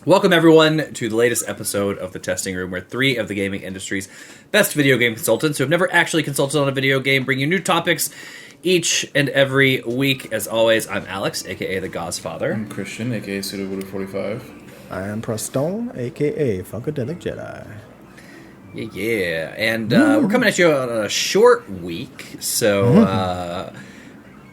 Welcome, everyone, to the latest episode of The Testing Room, where three of the gaming industry's best video game consultants who have never actually consulted on a video game bring you new topics each and every week. As always, I'm Alex, a.k.a. The Godfather. I'm Christian, a.k.a. Pseudo45. I am Preston, a.k.a. Funkadelic Jedi. Yeah. And we're coming at you on a short week, so...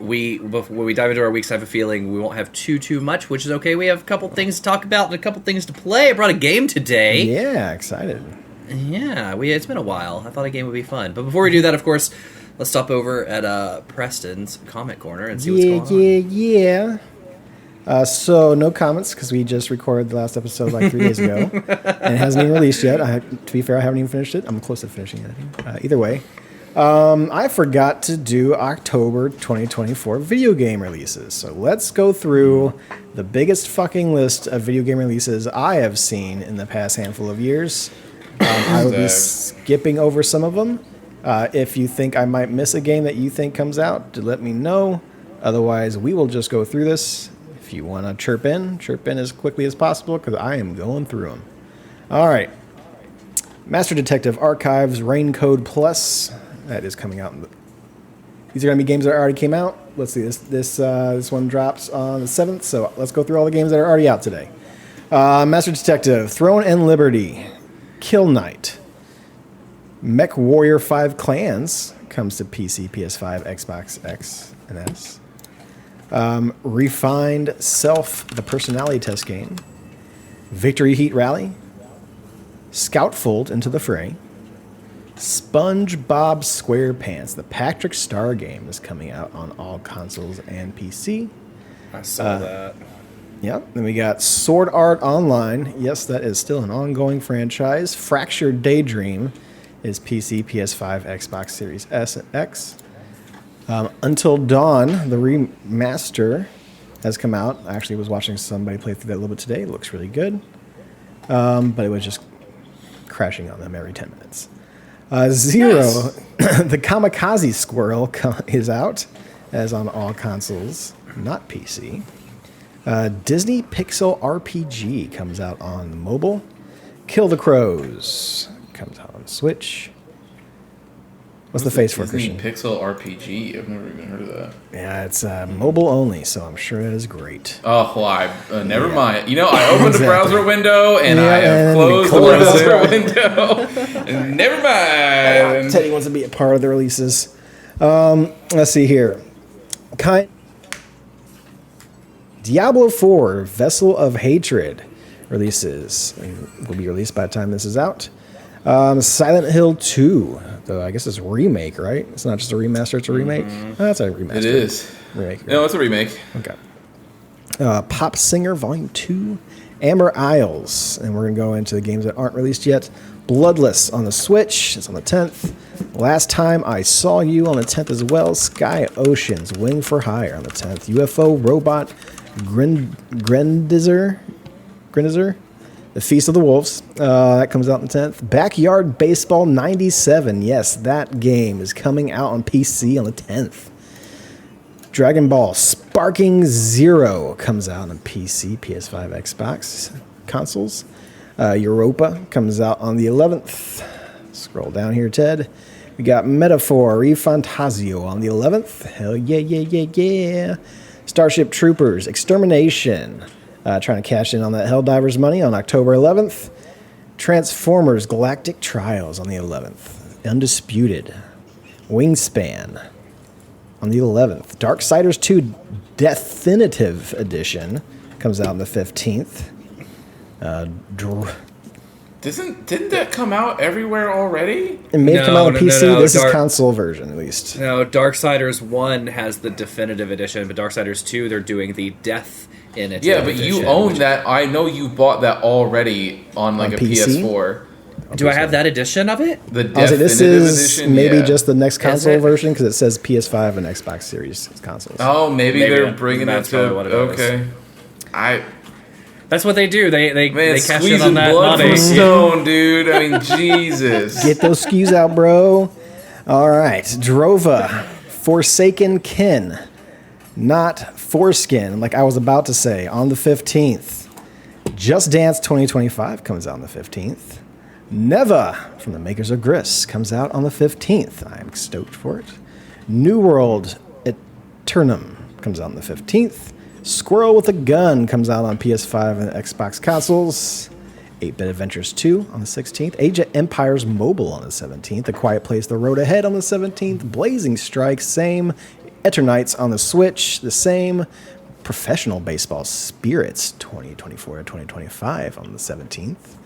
before we dive into our weeks, I have a feeling we won't have too much, which is okay. We have a couple things to talk about and a couple things to play. I brought a game today. Yeah, excited. Yeah, it's been a while. I thought a game would be fun. But before we do that, of course, let's stop over at Preston's Comment Corner and see what's going on. Yeah. So, no comments, because we just recorded the last episode like 3 days ago. And it hasn't even released yet. To be fair, I haven't even finished it. I'm close to finishing it, I think. Either way. I forgot to do October 2024 video game releases. So let's go through the biggest fucking list of video game releases I have seen in the past handful of years. I will be skipping over some of them. If you think I might miss a game that you think comes out, let me know. Otherwise, we will just go through this. If you want to chirp in as quickly as possible, because I am going through them. All right. Master Detective Archives Rain Code Plus. That is coming out. These are going to be games that already came out. Let's see. This one drops on the 7th, so let's go through all the games that are already out today. Master Detective, Throne and Liberty, Kill Knight, Mech Warrior 5 Clans comes to PC, PS5, Xbox X and S. Refined Self, the personality test game, Victory Heat Rally, Scoutfold Into the Fray, SpongeBob SquarePants, the Patrick Star game, is coming out on all consoles and PC. I saw that. Yep. Then we got Sword Art Online. Yes, that is still an ongoing franchise. Fractured Daydream is PC, PS5, Xbox Series S and X. Until Dawn, the remaster, has come out. I actually was watching somebody play through that a little bit today. It looks really good. But it was just crashing on them every 10 minutes. Zero, nice. The Kamikaze Squirrel is out, as on all consoles, not PC. Disney Pixel RPG comes out on mobile. Kill the Crows comes out on Switch. What's the face for, Disney Christian? Pixel RPG? I've never even heard of that. Yeah, it's mobile only, so I'm sure that is great. Oh, well, never mind. You know, I opened the browser window, and I have closed the browser window. And never mind. Teddy wants to be a part of the releases. Let's see here. Diablo 4, Vessel of Hatred releases. Will be released by the time this is out. Silent Hill 2, though I guess it's a remake, right? It's not just a remaster, it's a remake. Oh, that's a remaster. It is. Remake. No, it's a remake. Okay. Pop Singer Volume 2, Amber Isles, and we're going to go into the games that aren't released yet. Bloodless on the Switch, it's on the 10th. Last Time I Saw You on the 10th as well. Sky Oceans, Wing for Hire on the 10th. UFO Robot Grendizer, The Feast of the Wolves, that comes out on the 10th. Backyard Baseball 97, yes, that game is coming out on PC on the 10th. Dragon Ball Sparking Zero comes out on PC, PS5, Xbox consoles. Europa comes out on the 11th. Scroll down here, Ted. We got Metaphor ReFantasio on the 11th. Hell yeah. Starship Troopers Extermination. Trying to cash in on that Helldivers money on October 11th. Transformers Galactic Trials on the 11th. Undisputed. Wingspan on the 11th. Darksiders 2 Definitive Edition comes out on the 15th. Didn't that come out everywhere already? It may have come out on PC. No, this is console version, at least. No, Darksiders 1 has the Definitive Edition, but Darksiders 2, they're doing the Death in it. Yeah, but you own that. I know you bought that already on like a PC? PS4. Do I have that edition of it? The Definitive this is Edition? Maybe just the next console version, because it says PS5 and Xbox Series consoles. Oh, maybe they're bringing it to... Okay. That's what they do. They cash in on that blood money. From stone, dude. I mean, Jesus. Get those SKUs out, bro. All right. Drova, Forsaken Kin. Not Foreskin, like I was about to say, on the 15th. Just Dance 2025 comes out on the 15th. Neva from the makers of Gris comes out on the 15th. I'm stoked for it. New World Eternum comes out on the 15th. Squirrel with a Gun comes out on PS5 and Xbox consoles. 8-Bit Adventures 2 on the 16th. Age of Empires Mobile on the 17th. A Quiet Place: The Road Ahead on the 17th. Blazing Strike, same. Eternites on the Switch, the same. Professional Baseball Spirits 2024 to 2025 on the 17th.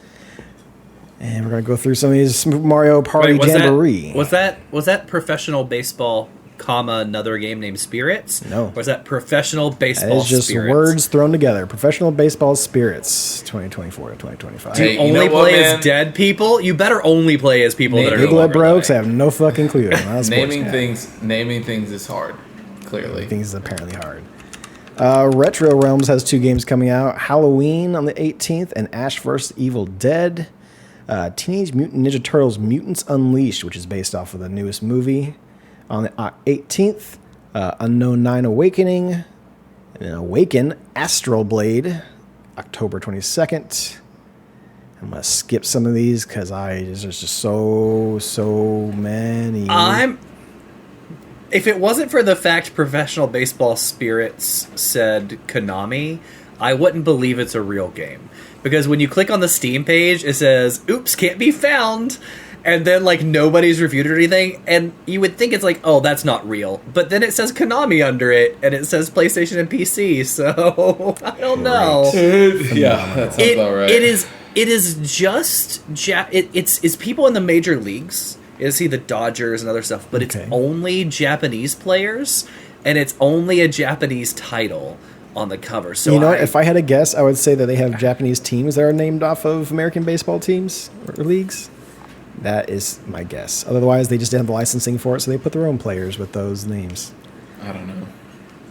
And we're going to go through some of these Mario Party Jamboree. Was that Professional Baseball, another game named Spirits? No. Or was that Professional Baseball Spirits? That is just words thrown together. Professional Baseball Spirits 2024 to 2025. Do you only play as dead people? You better only play as people that are People that broke, I have no fucking clue. Naming things is hard, clearly. Things is apparently hard. Retro Realms has 2 games coming out. Halloween on the 18th and Ash vs. Evil Dead. Teenage Mutant Ninja Turtles Mutants Unleashed, which is based off of the newest movie, on the 18th. Unknown 9 Awakening. And then Awaken Astral Blade, October 22nd. I'm going to skip some of these because there's just so many. If it wasn't for the fact Professional Baseball Spirits said Konami, I wouldn't believe it's a real game. Because when you click on the Steam page, it says, oops, can't be found. And then, like, nobody's reviewed it or anything. And you would think it's like, oh, that's not real. But then it says Konami under it, and it says PlayStation and PC. So, I don't know. Yeah, that sounds about right. It is just... It's people in the major leagues. You see the Dodgers and other stuff. But it's only Japanese players, and it's only a Japanese title on the cover. So what? If I had a guess, I would say that they have Japanese teams that are named off of American baseball teams or leagues. That is my guess. Otherwise, they just didn't have the licensing for it, so they put their own players with those names. I don't know.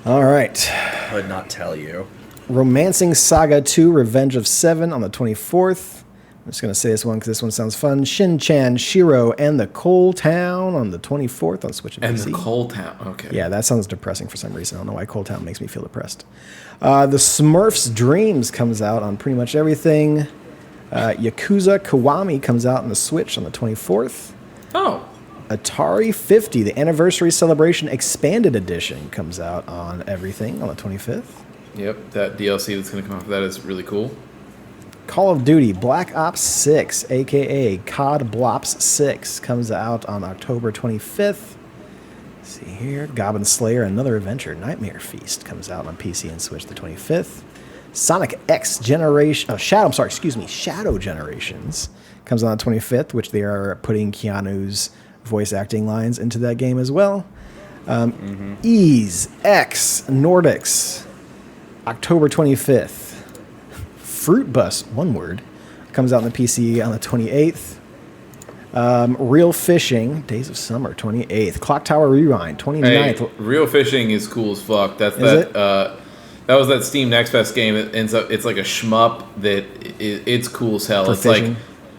All right. Could not tell you. Romancing Saga 2 Revenge of 7 on the 24th. I'm just going to say this one because this one sounds fun. Shin-Chan, Shiro, and the Coal Town on the 24th on Switch and PC. And the Coal Town, okay. Yeah, that sounds depressing for some reason. I don't know why Coal Town makes me feel depressed. The Smurfs Dreams comes out on pretty much everything. Yakuza Kiwami comes out on the Switch on the 24th. Oh. Atari 50, the Anniversary Celebration Expanded Edition, comes out on everything on the 25th. Yep, that DLC that's going to come out for that is really cool. Call of Duty Black Ops 6, a.k.a. COD Blops 6, comes out on October 25th. Let's see here. Goblin Slayer, Another Adventure, Nightmare Feast, comes out on PC and Switch the 25th. Sonic X Shadow Generations comes out on the 25th, which they are putting Keanu's voice acting lines into that game as well. Ease X Nordics, October 25th. Fruit Bus, one word, comes out on the PC on the 28th. Real Fishing, Days of Summer, 28th. Clock Tower Rewind, 29th. Hey, Real Fishing is cool as fuck. That was that Steam Next Fest game. It ends up, it's like a shmup that it's cool as hell. It's fishing?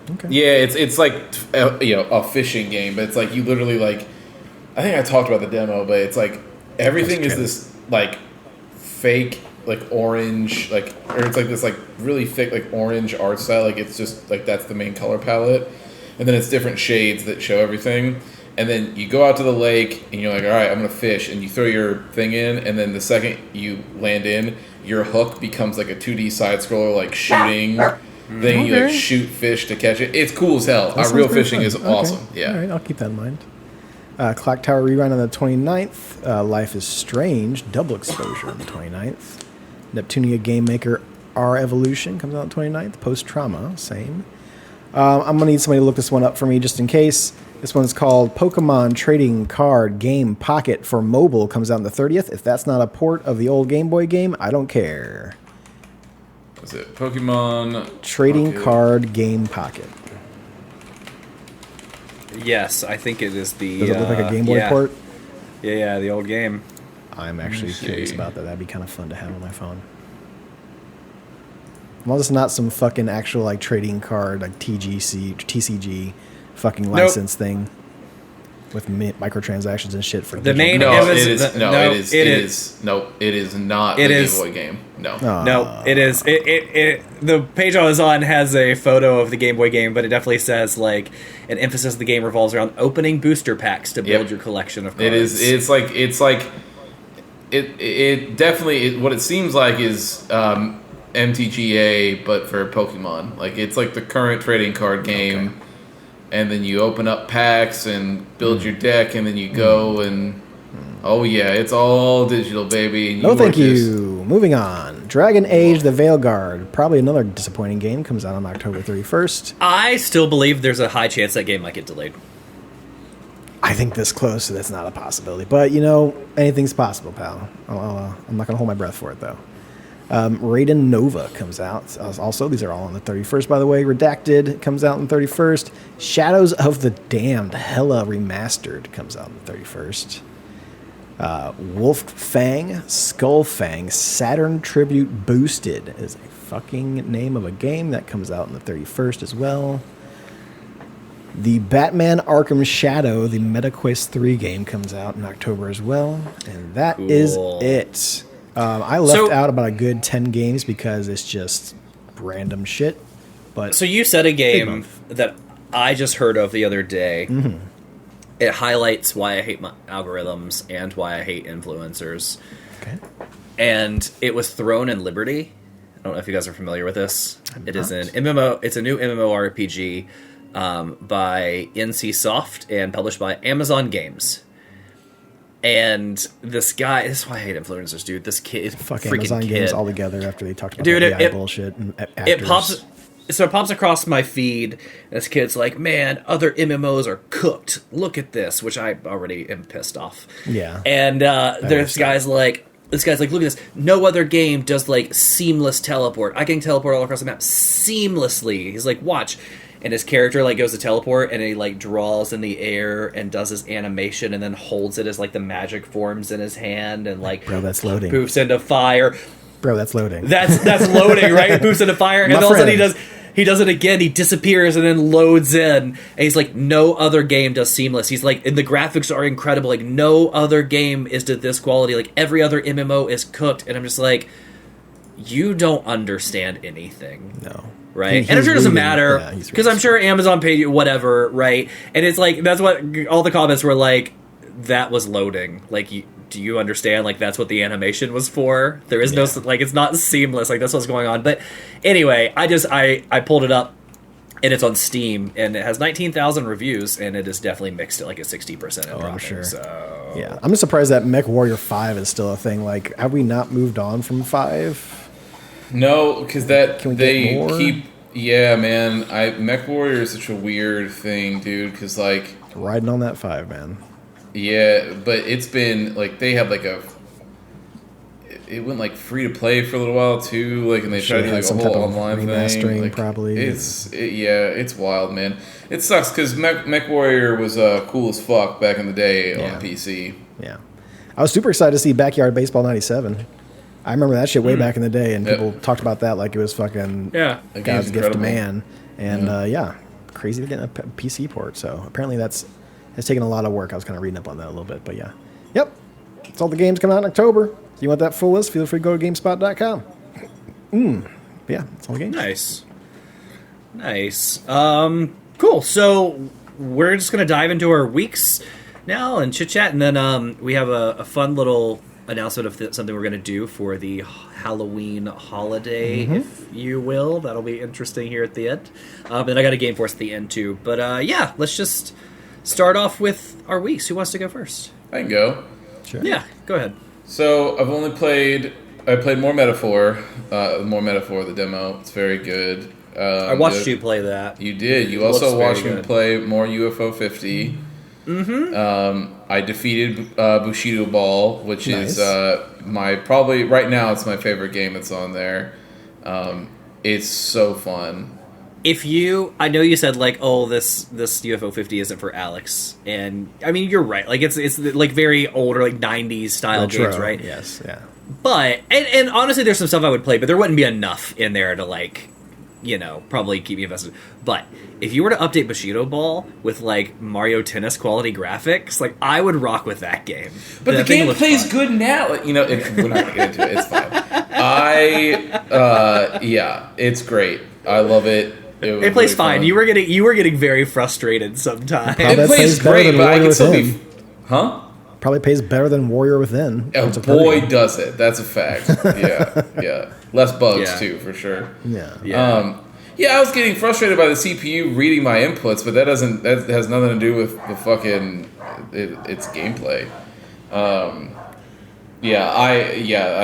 Like, yeah, it's like a fishing game, but it's like you literally like. I think I talked about the demo, but it's like everything is this like fake. Like orange, or it's like this like really thick like orange art style. Like it's just like that's the main color palette, and then it's different shades that show everything. And then you go out to the lake and you're like, all right, I'm gonna fish, and you throw your thing in, and then the second you land in, your hook becomes like a 2D side scroller like shooting thing. You like shoot fish to catch it. It's cool as hell. Real Fishing is awesome. Yeah. All right, I'll keep that in mind. Clock Tower Rewind on the 29th. Life is Strange, Double Exposure on the 29th. Neptunia Game Maker R Evolution comes out on the 29th. Post Trauma, same. I'm going to need somebody to look this one up for me just in case. This one's called Pokemon Trading Card Game Pocket for mobile, comes out on the 30th. If that's not a port of the old Game Boy game, I don't care. What's it? Pokemon Trading Card Game Pocket. Yes, I think it is the... Does it look like a Game Boy port? Yeah, the old game. I'm actually curious about that. That'd be kind of fun to have on my phone. Well, it's not some fucking actual like trading card, like TCG fucking license thing with microtransactions and shit for the main. It is not the Game Boy game. No. No, it is. The page I was on has a photo of the Game Boy game, but it definitely says like an emphasis of the game revolves around opening booster packs to build your collection of cards. It is. It's like it definitely. What it seems like is MTGA, but for Pokemon. Like it's like the current trading card game, and then you open up packs and build your deck, and then you go and. Oh yeah, it's all digital, baby. No, thank you. Moving on. Dragon Age: The Veilguard. Probably another disappointing game. Comes out on October 31st. I still believe there's a high chance that game might get delayed. I think this close, so that's not a possibility. But, you know, anything's possible, pal. I'm not going to hold my breath for it, though. Raiden Nova comes out. Also, these are all on the 31st, by the way. Redacted comes out on the 31st. Shadows of the Damned, Hella Remastered, comes out on the 31st. Wolf Fang, Skull Fang, Saturn Tribute Boosted is a fucking name of a game that comes out on the 31st as well. The Batman Arkham Shadow, the MetaQuest 3 game, comes out in October as well. And that is it. I left out about a good 10 games because it's just random shit. But so you said a game that I just heard of the other day. Mm-hmm. It highlights why I hate my algorithms and why I hate influencers. Okay. And it was Throne and Liberty. I don't know if you guys are familiar with this. It is an MMO. It's a new MMORPG by NCSoft and published by Amazon Games. And this guy, this is why I hate influencers, dude. This kid, fuck Amazon Games all together after they talked about AI bullshit and actors. It pops across my feed, and this kid's like, man, other MMOs are cooked. Look at this, which I already am pissed off. Yeah. And this guy's like, look at this. No other game does, like, seamless teleport. I can teleport all across the map seamlessly. He's like, watch. And his character, like, goes to teleport, and he, like, draws in the air and does his animation and then holds it as, like, the magic forms in his hand and, like, bro, that's loading. Poofs into fire. Bro, that's loading. That's loading, right? Poofs into fire, and all of a sudden he does it again. He disappears and then loads in, and he's like, no other game does seamless. He's like, and the graphics are incredible. Like, no other game is to this quality. Like, every other MMO is cooked, and I'm just like, you don't understand anything. No. Right? And I'm sure it doesn't matter, because I'm sure Amazon paid you whatever, right? And it's like, that's what all the comments were like, that was loading. Like, do you understand? Like, that's what the animation was for? There is no, like, it's not seamless. Like, that's what's going on. But anyway, I pulled it up, and it's on Steam, and it has 19,000 reviews, and it is definitely mixed at like a 60%. Oh, I'm sure. So. Yeah. I'm just surprised that Mech Warrior 5 is still a thing. Like, have we not moved on from 5? No, because they keep. Yeah, man. Mech Warrior is such a weird thing, dude. Because like riding on that 5, man. Yeah, but it's been like they have like it went like free to play for a little while too. Like, and they tried to do like a whole online thing. Like, probably. It's wild, man. It sucks because Mech Warrior was cool as fuck back in the day on PC. Yeah, I was super excited to see Backyard Baseball '97. I remember that shit way back in the day, and people talked about that like it was fucking God's gift to man. And crazy to get a PC port. So apparently it's taken a lot of work. I was kind of reading up on that a little bit, but yeah. Yep, it's all the games coming out in October. If you want that full list, feel free to go to GameSpot.com. Yeah, it's all the games. Nice. Cool. So we're just gonna dive into our weeks now and chit chat, and then we have a fun little announcement of something we're going to do for the Halloween holiday, if you will. That'll be interesting here at the end. And I got a game for us at the end, too. But, let's just start off with our weeks. Who wants to go first? I can go. Sure. Yeah, go ahead. So, I played More Metaphor, the demo. It's very good. I watched you play that. You did. You also watched me play more UFO 50. I defeated Bushido Ball, which is probably right now it's my favorite game that's on there. It's so fun. I know you said like, oh, this UFO 50 isn't for Alex, and I mean you're right. Like it's like very older, like 90s style games, right? Yes, yeah. But and honestly, there's some stuff I would play, but there wouldn't be enough in there to like probably keep me invested. But if you were to update Bushido Ball with like Mario Tennis quality graphics, like I would rock with that game. But the game plays good now. We're not gonna get into it. It's fine. It's great. I love it. It plays fine. Fun. You were getting very frustrated sometimes. It plays great, but I can still be. Huh? Probably plays better than Warrior Within. Oh boy, does it! That's a fact. Yeah. Less bugs too, for sure. Yeah. I was getting frustrated by the CPU reading my inputs, but that has nothing to do with the fucking its gameplay. I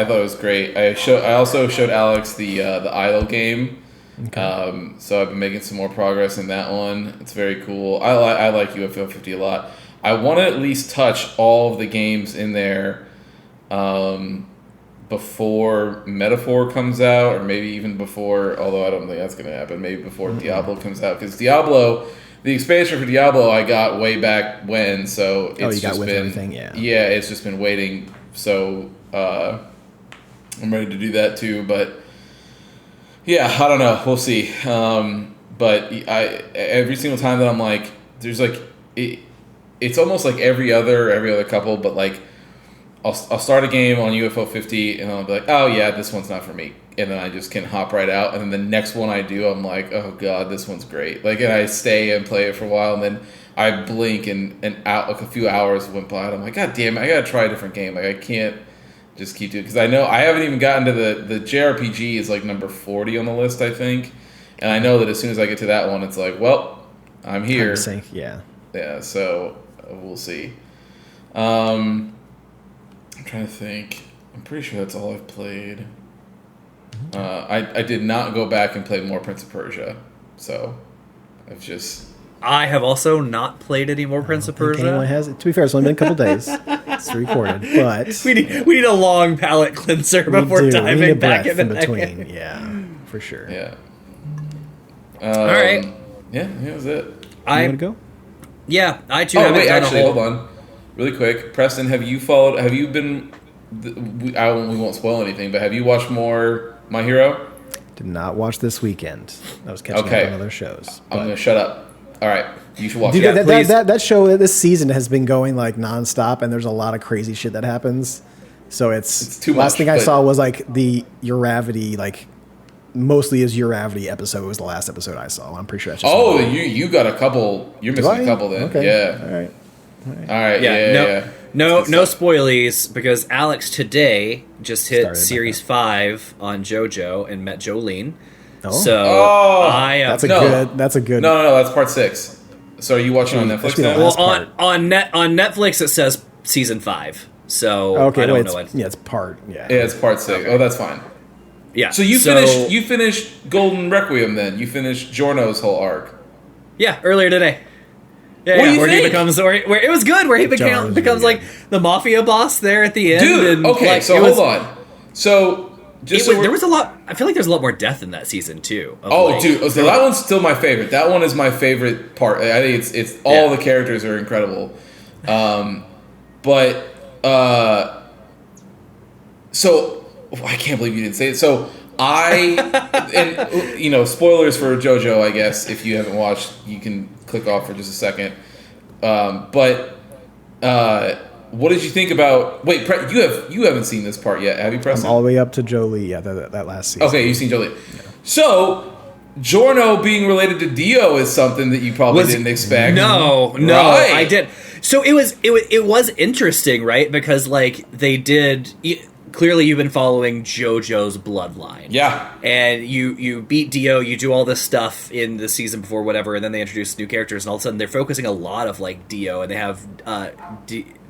thought it was great. I also showed Alex the Idle game. Okay. So I've been making some more progress in that one. It's very cool. I like UFO 50 a lot. I want to at least touch all of the games in there before Metaphor comes out, or maybe even before, although I don't think that's going to happen, maybe before Diablo comes out. Because Diablo, the expansion for Diablo I got way back when, so it's just been... everything, yeah, it's just been waiting, so I'm ready to do that too, but... Yeah, I don't know. We'll see. But every single time that I'm like, there's like, it's almost like every other couple, but like, I'll start a game on UFO 50 and I'll be like, oh yeah, this one's not for me. And then I just can hop right out. And then the next one I do, I'm like, oh god, this one's great. Like, and I stay and play it for a while, and then I blink and out like a few hours went by and I'm like, god damn it, I gotta try a different game. Like, I can't just keep doing, because I know I haven't even gotten to the JRPG is like number 40 on the list, I think, and I know that as soon as I get to that one, it's like, well, I'm here. Yeah, so we'll see. I'm trying to think. I'm pretty sure that's all I've played. I did not go back and play more Prince of Persia, so I have also not played any more Prince of Persia. Anyone has it? To be fair, it's only been a couple days. It's recorded, but we need a long palate cleanser before diving back into in between. Yeah, for sure. Yeah. All right. Yeah, that was it. You want to go? Yeah, I too. Oh wait, actually, hold on, really quick, Preston. Have you been? We won't spoil anything, but have you watched more My Hero? Did not watch this weekend. I was catching up on other shows. I'm gonna shut up. All right, you should watch it. That show this season has been going like nonstop, and there's a lot of crazy shit that happens. So it's too much. Last thing I saw was like the Uravity, like mostly his Uravity episode was the last episode I saw. I'm pretty sure that's just you got a couple. You're missing a couple then. Okay. Yeah. All right. Yeah. No spoilies, because Alex today just hit Series 5 on JoJo and met Jolene. That's a good. No, that's part 6. So are you watching on Netflix now? Well, on Netflix it says season 5. So I don't know what. Yeah, it's part. Yeah, it's part 6. Okay. Oh, that's fine. Yeah. So you finished Golden Requiem then? You finished Giorno's whole arc? Yeah, earlier today. Yeah, where he becomes, where it was good, where he becomes like the mafia boss there at the end. Dude, okay, so hold on. So there was a lot. I feel like there's a lot more death in that season too. Dude, so that one's still my favorite. That one is my favorite part. I think it's all the characters are incredible. So I can't believe you didn't say it. So and spoilers for JoJo, I guess if you haven't watched, you can click off for just a second. What did you think about? Wait, you haven't seen this part yet, have you, Preston? I'm all the way up to Jolie. Yeah, that last season. Okay, you've seen Jolie. Yeah. So Giorno being related to Dio is something that you probably didn't expect. No, right. I did. So it was interesting, right? Because like they did. Clearly, you've been following JoJo's bloodline. Yeah. And you beat Dio, you do all this stuff in the season before, whatever, and then they introduce new characters, and all of a sudden they're focusing a lot of, like, Dio, and they have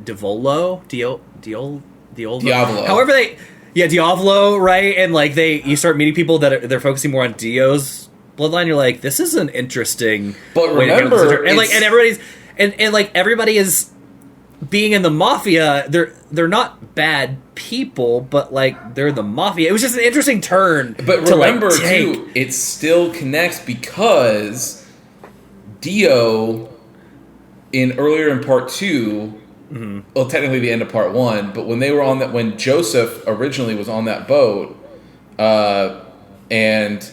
Diavolo? However they... Yeah, Diavolo, right? And, like, you start meeting people that they're focusing more on Dio's bloodline, you're like, this is an interesting... But remember... And everybody is... Being in the mafia, they're not bad people, but like they're the mafia. It was just an interesting turn. But remember too, it still connects because Dio earlier in part 2, well, technically the end of part 1, but when they were when Joseph originally was on that boat, and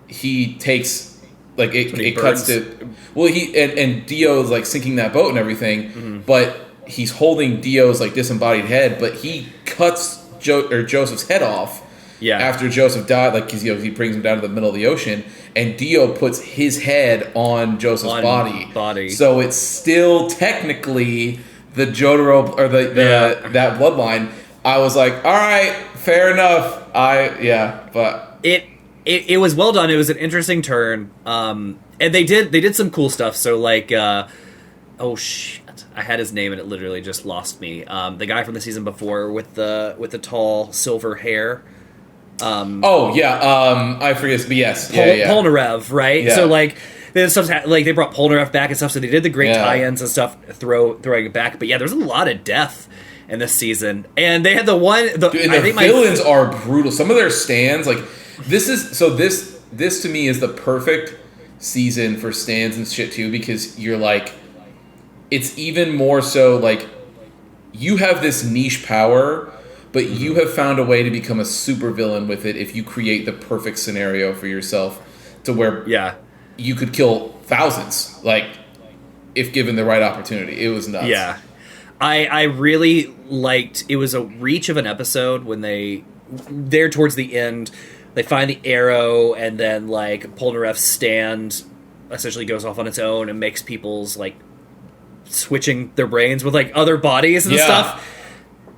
he takes like it burns. cuts to and Dio is like sinking that boat and everything, but he's holding Dio's like disembodied head, but he cuts Joseph's head off. Yeah. After Joseph died, like because he brings him down to the middle of the ocean, and Dio puts his head on Joseph's body. So it's still technically the Jotaro or that bloodline. I was like, all right, fair enough. But it was well done. It was an interesting turn. And they did some cool stuff. So like, oh shit, I had his name and it literally just lost me. The guy from the season before with the tall silver hair. I forget, but yes, Polnareff, right? Yeah. So like, there's stuff like they brought Polnareff back and stuff. So they did the great tie-ins and stuff, throwing it back. But yeah, there's a lot of death in this season, and they had the villains are brutal. Some of their stands, like this to me is the perfect season for stands and shit too, because you're like, it's even more so like you have this niche power. But you have found a way to become a supervillain with it if you create the perfect scenario for yourself to where you could kill thousands, like, if given the right opportunity. It was nuts. Yeah. I really liked, it was a reach of an episode when there towards the end, they find the arrow and then, like, Polnareff's stand essentially goes off on its own and makes people's, like, switching their brains with, like, other bodies and stuff.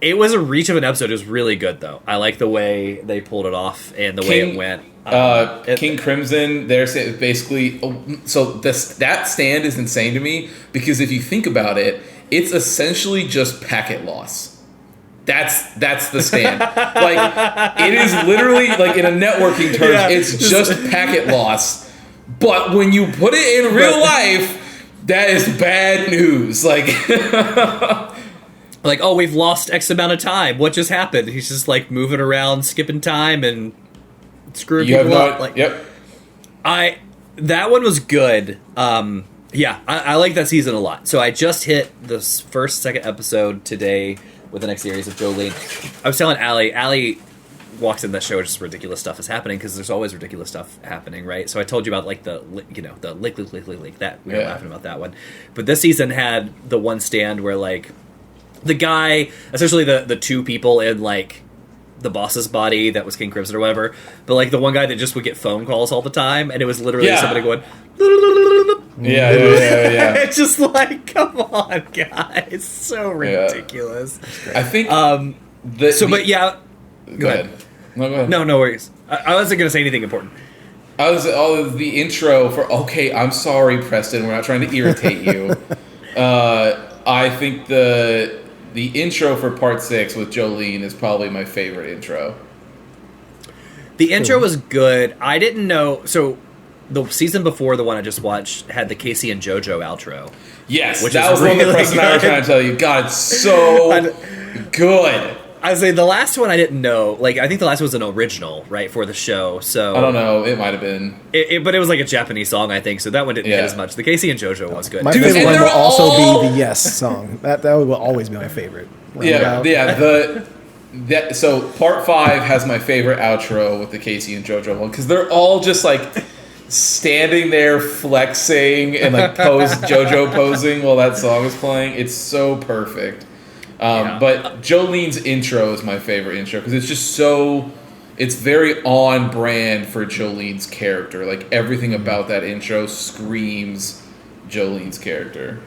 It was a reach of an episode. It was really good, though. I like the way they pulled it off and the way it went. King Crimson, they're basically... So that stand is insane to me, because if you think about it, it's essentially just packet loss. That's the stand. Like, it is literally, like, in a networking terms, it's just packet loss. But when you put it in real life, that is bad news. Like... Like, oh, we've lost X amount of time. What just happened? He's just, like, moving around, skipping time, and screwing people up. Like, that one was good. I like that season a lot. So I just hit the second episode today with the next series of Jolene. I was telling Allie walks in that show, just ridiculous stuff is happening, because there's always ridiculous stuff happening, right? So I told you about, like, the lick, that we were laughing about that one. But this season had the one stand where, like, the guy, essentially the two people in, like, the boss's body that was King Crimson or whatever, but, like, the one guy that just would get phone calls all the time, and it was literally somebody going... Yeah. It's just like, come on, guys. So ridiculous. I think... Go ahead. No, go ahead. No worries. I wasn't going to say anything important. The intro for... Okay, I'm sorry, Preston. We're not trying to irritate you. I think the intro for Part 6 with Jolene is probably my favorite intro. The intro was good. I didn't know... So, the season before, the one I just watched, had the Casey and JoJo outro. Yes, that was really one that Preston and I were trying to tell you. God, it's so good. I was saying, the last one I didn't know. Like, I think the last one was an original, right, for the show. So I don't know. It might have been. But it was like a Japanese song, I think, so that one didn't hit as much. The Casey and JoJo was good. My favorite one will also be the Yes song. That will always be my favorite. So Part 5 has my favorite outro with the Casey and JoJo one, because they're all just, like, standing there flexing and, like, JoJo posing while that song is playing. It's so perfect. But Jolene's intro is my favorite intro, because it's just so... It's very on brand for Jolene's character. Like, everything about that intro screams Jolene's character.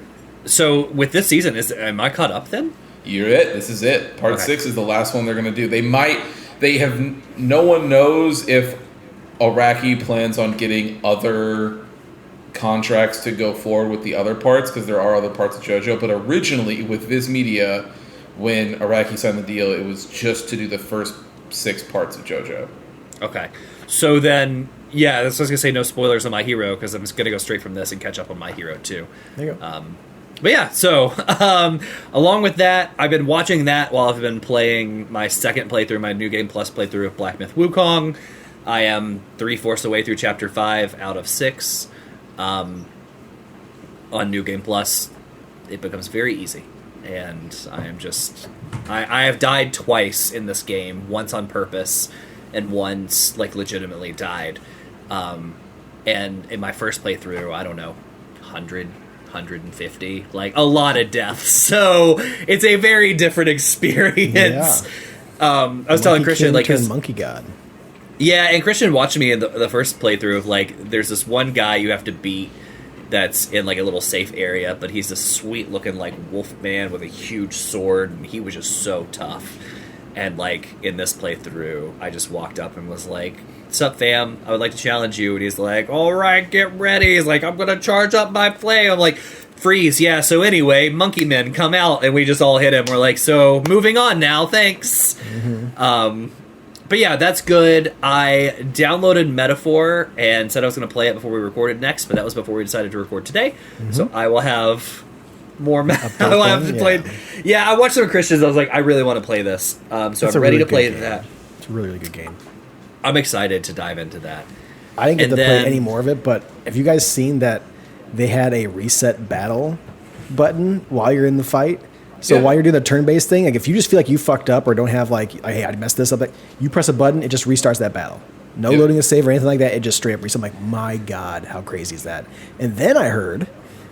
So, with this season, am I caught up then? You're it. This is it. Part 6 is the last one they're going to do. No one knows if Araki plans on getting other contracts to go forward with the other parts, because there are other parts of JoJo, but originally with Viz Media, when Araki signed the deal, it was just to do the first 6 parts of JoJo. Okay. So then, I was going to say no spoilers on My Hero, because I'm just going to go straight from this and catch up on My Hero too. There you go. Along with that, I've been watching that while I've been playing my second playthrough, my New Game Plus playthrough of Black Myth Wukong. I am 3/4 away through Chapter 5 out of 6. On New Game Plus, it becomes very easy. And I am just... I have died twice in this game. Once on purpose, and once, like, legitimately died. And in my first playthrough, I don't know, 100, 150, like a lot of deaths. So it's a very different experience. I was telling Christian, like, Monkey God. Yeah, and Christian watched me in the first playthrough of, like, there's this one guy you have to beat that's in, like, a little safe area, but he's this sweet-looking, like, wolf man with a huge sword, and he was just so tough. And, like, in this playthrough, I just walked up and was like, "What's up, fam? I would like to challenge you." And he's like, "All right, get ready." He's like, "I'm going to charge up my flame." I'm like, "Freeze, yeah, so anyway, monkey men, come out." And we just all hit him. We're like, "So, moving on now, thanks." But yeah, that's good. I downloaded Metaphor and said I was going to play it before we recorded next, but that was before we decided to record today. So I will have more. I will have to play. Yeah, I watched some Christians. I was like, I really want to play this. So I'm ready to play that. It's a really, really good game. I'm excited to dive into that. I didn't get to play any more of it, but have you guys seen that they had a reset battle button while you're in the fight? So while you're doing the turn-based thing, like if you just feel like you fucked up or don't have like, hey, I messed this up, like you press a button, it just restarts that battle. No loading a save or anything like that. It just straight up resets. I'm like, my God, how crazy is that? And then I heard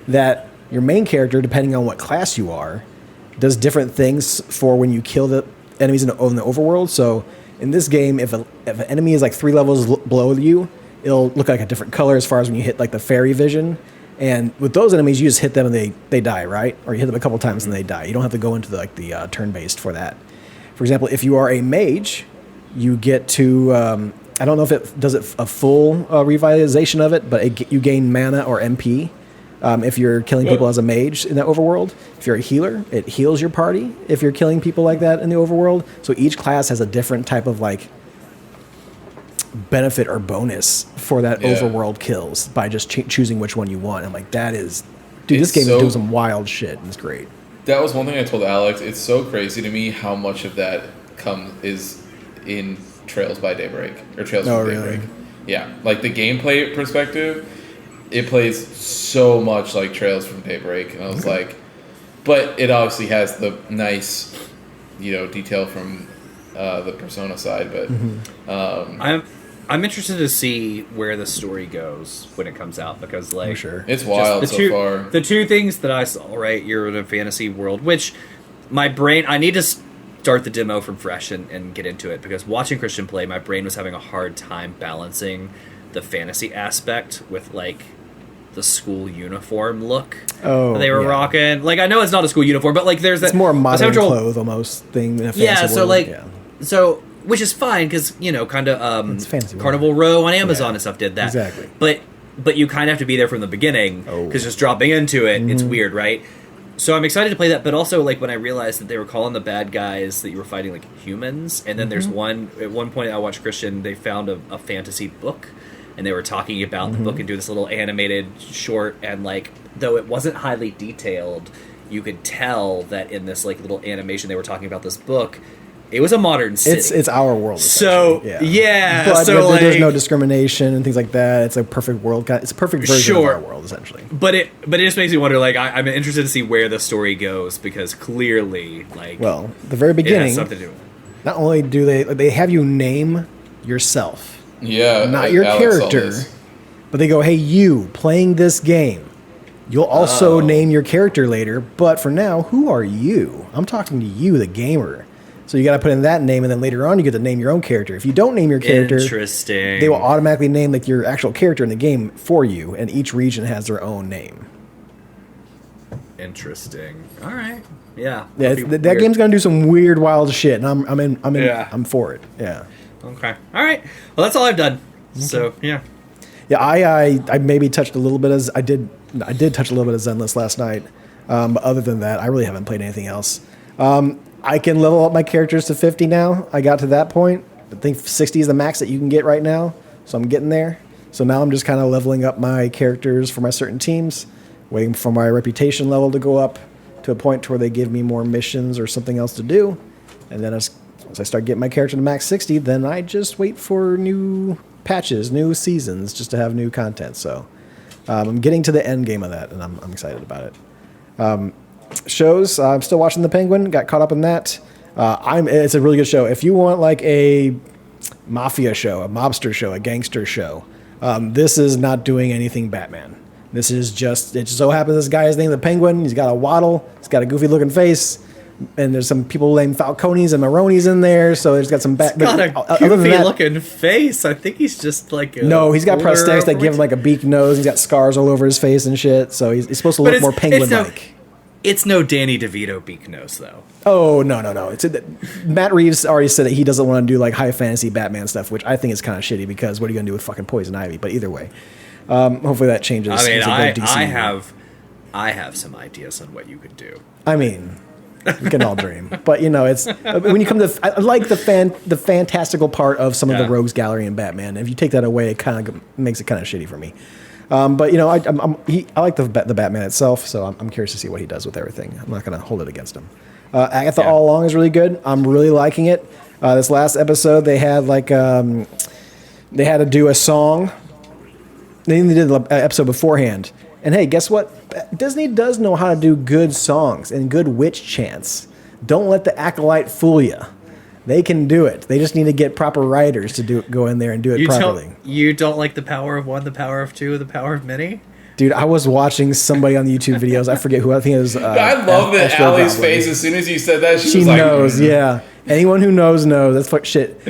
that your main character, depending on what class you are, does different things for when you kill the enemies in the overworld. So in this game, if an enemy is like 3 levels below you, it'll look like a different color as far as when you hit like the fairy vision. And with those enemies, you just hit them and they die, right? Or you hit them a couple times and they die. You don't have to go into the turn-based for that. For example, if you are a mage, you get to, I don't know if it does it a full revitalization of it, but you gain mana or MP if you're killing people as a mage in that overworld. If you're a healer, it heals your party if you're killing people like that in the overworld. So each class has a different type of like benefit or bonus for that overworld kills by just choosing which one you want. I'm like, that is, dude, this game is doing some wild shit, and it's great. That was one thing I told Alex. It's so crazy to me how much of that is in Trails by Daybreak or Trails from Daybreak. Yeah, like the gameplay perspective, it plays so much like Trails from Daybreak, and I was like, but it obviously has the nice, detail from the Persona side. But I'm interested to see where the story goes when it comes out, because like it's wild so far. The two things that I saw, right, you're in a fantasy world, which my brain, I need to start the demo from fresh and get into it, because watching Christian play, my brain was having a hard time balancing the fantasy aspect with like the school uniform look they were rocking. Like, I know it's not a school uniform, but like there's that, it's more modern clothes almost thing in a fantasy world. So which is fine, because kind of Carnival Row on Amazon and stuff did that. Exactly. But you kind of have to be there from the beginning, because just dropping into it, it's weird, right? So I'm excited to play that, but also like when I realized that they were calling the bad guys that you were fighting like humans, and then there's at one point I watched Christian, they found a fantasy book, and they were talking about the book and do this little animated short, and like though it wasn't highly detailed, you could tell that in this like little animation they were talking about this book. It was a modern city. It's our world. So but so there's no discrimination and things like that. It's a perfect world. It's a perfect version of our world, essentially. But it just makes me wonder. Like, I'm interested to see where the story goes, because clearly, like, the very beginning, it has something to do with it. Not only do they have you name yourself, not your Alex character, but they go, hey, you playing this game. You'll also name your character later, but for now, who are you? I'm talking to you, the gamer. So you got to put in that name, and then later on you get to name your own character. If you don't name your character, they will automatically name like your actual character in the game for you, and each region has their own name. Interesting. All right. Yeah. That game's gonna do some weird, wild shit, and I'm for it. Yeah. Okay. All right. Well, that's all I've done. Okay. So yeah. Yeah, I maybe touched a little bit I did touch a little bit of Zenless last night, but other than that, I really haven't played anything else. I can level up my characters to 50 now. I got to that point. I think 60 is the max that you can get right now, so I'm getting there. So now I'm just kind of leveling up my characters for my certain teams, waiting for my reputation level to go up to a point to where they give me more missions or something else to do. And then as I start getting my character to max 60, then I just wait for new patches, new seasons, just to have new content. So I'm getting to the end game of that, and I'm excited about it. Shows, I'm still watching The Penguin, got caught up in that. It's a really good show. If you want like a mafia show, a mobster show, a gangster show, This is not doing anything Batman. This is just, it just so happens this guy is named the Penguin. He's got a waddle. He's got a goofy looking face. And there's some people named Falcones and Maronis in there. So there's got some He's got a goofy looking face. I think he's just like no, he's got prosthetics that give him like a beak nose. He's got scars all over his face and shit. So he's supposed to look more penguin-like. It's no Danny DeVito beak nose, though. Oh, no. Matt Reeves already said that he doesn't want to do like high fantasy Batman stuff, which I think is kind of shitty because what are you going to do with fucking Poison Ivy? But either way, hopefully that changes. I mean, I have some ideas on what you could do. I mean, we can all dream. But, it's when you come to... I like the fantastical part of some of the Rogues Gallery in Batman. If you take that away, it kind of makes it kind of shitty for me. But I like the Batman itself, so I'm curious to see what he does with everything. I'm not going to hold it against him. Agatha All Along is really good. I'm really liking it. This last episode, they had they had to do a song. They did the episode beforehand, and hey, guess what? Disney does know how to do good songs and good witch chants. Don't let the acolyte fool you. They can do it. They just need to get proper writers to go in there and do it properly. You don't like the power of one, the power of two, the power of many? Dude, I was watching somebody on the YouTube videos. I forget who. I think it was. I love that Allie's face as soon as you said that. She was like, knows. Yeah. Anyone who knows. That's fuck shit.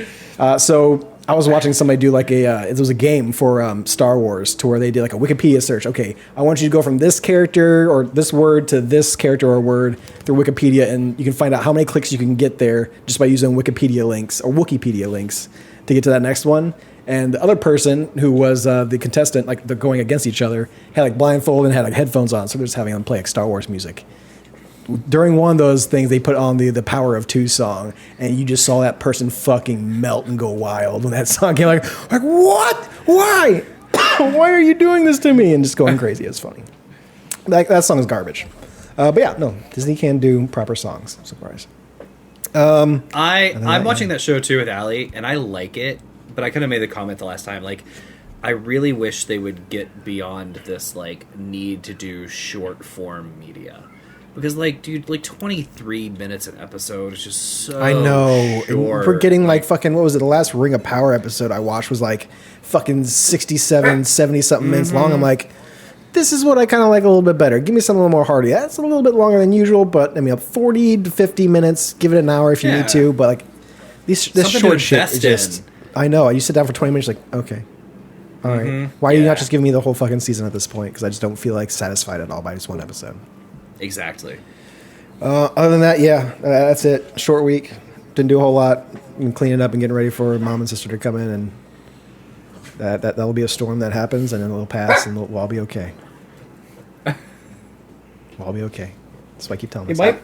So I was watching somebody do like it was a game for Star Wars to where they did like a Wikipedia search. Okay, I want you to go from this character or this word to this character or word through Wikipedia, and you can find out how many clicks you can get there just by using Wikipedia links or Wikipedia links to get to that next one. And the other person who was the contestant, like they're going against each other, had like blindfold and had like headphones on, so they're just having them play like Star Wars music. During one of those things, they put on the Power of Two song, and you just saw that person fucking melt and go wild when that song came. Like what? Why? Why are you doing this to me? And just going crazy. It's funny. That song is garbage. But yeah, no, Disney can do proper songs. I'm surprised. I'm watching that show too with Allie, and I like it. But I kind of made the comment the last time, like, I really wish they would get beyond this, like, need to do short form media. Because, like, dude, like 23 minutes an episode is just so I know. short. We're getting, like, fucking, what was it? The last Ring of Power episode I watched was, like, fucking 67, 70-something minutes long. I'm like, this is what I kind of like a little bit better. Give me something a little more hearty. That's a little bit longer than usual, but, I mean, 40 to 50 minutes. Give it an hour if you need to. But, like, this short shit is just... I know. You sit down for 20 minutes, like, okay. All right. Why are you not just giving me the whole fucking season at this point? Because I just don't feel, like, satisfied at all by just one episode. Exactly. Other than that, that's it. Short week. Didn't do a whole lot. I'm cleaning up and getting ready for mom and sister to come in, and that'll be a storm that happens, and then it'll pass, and we'll all be okay. We'll all be okay. That's why I keep telling myself.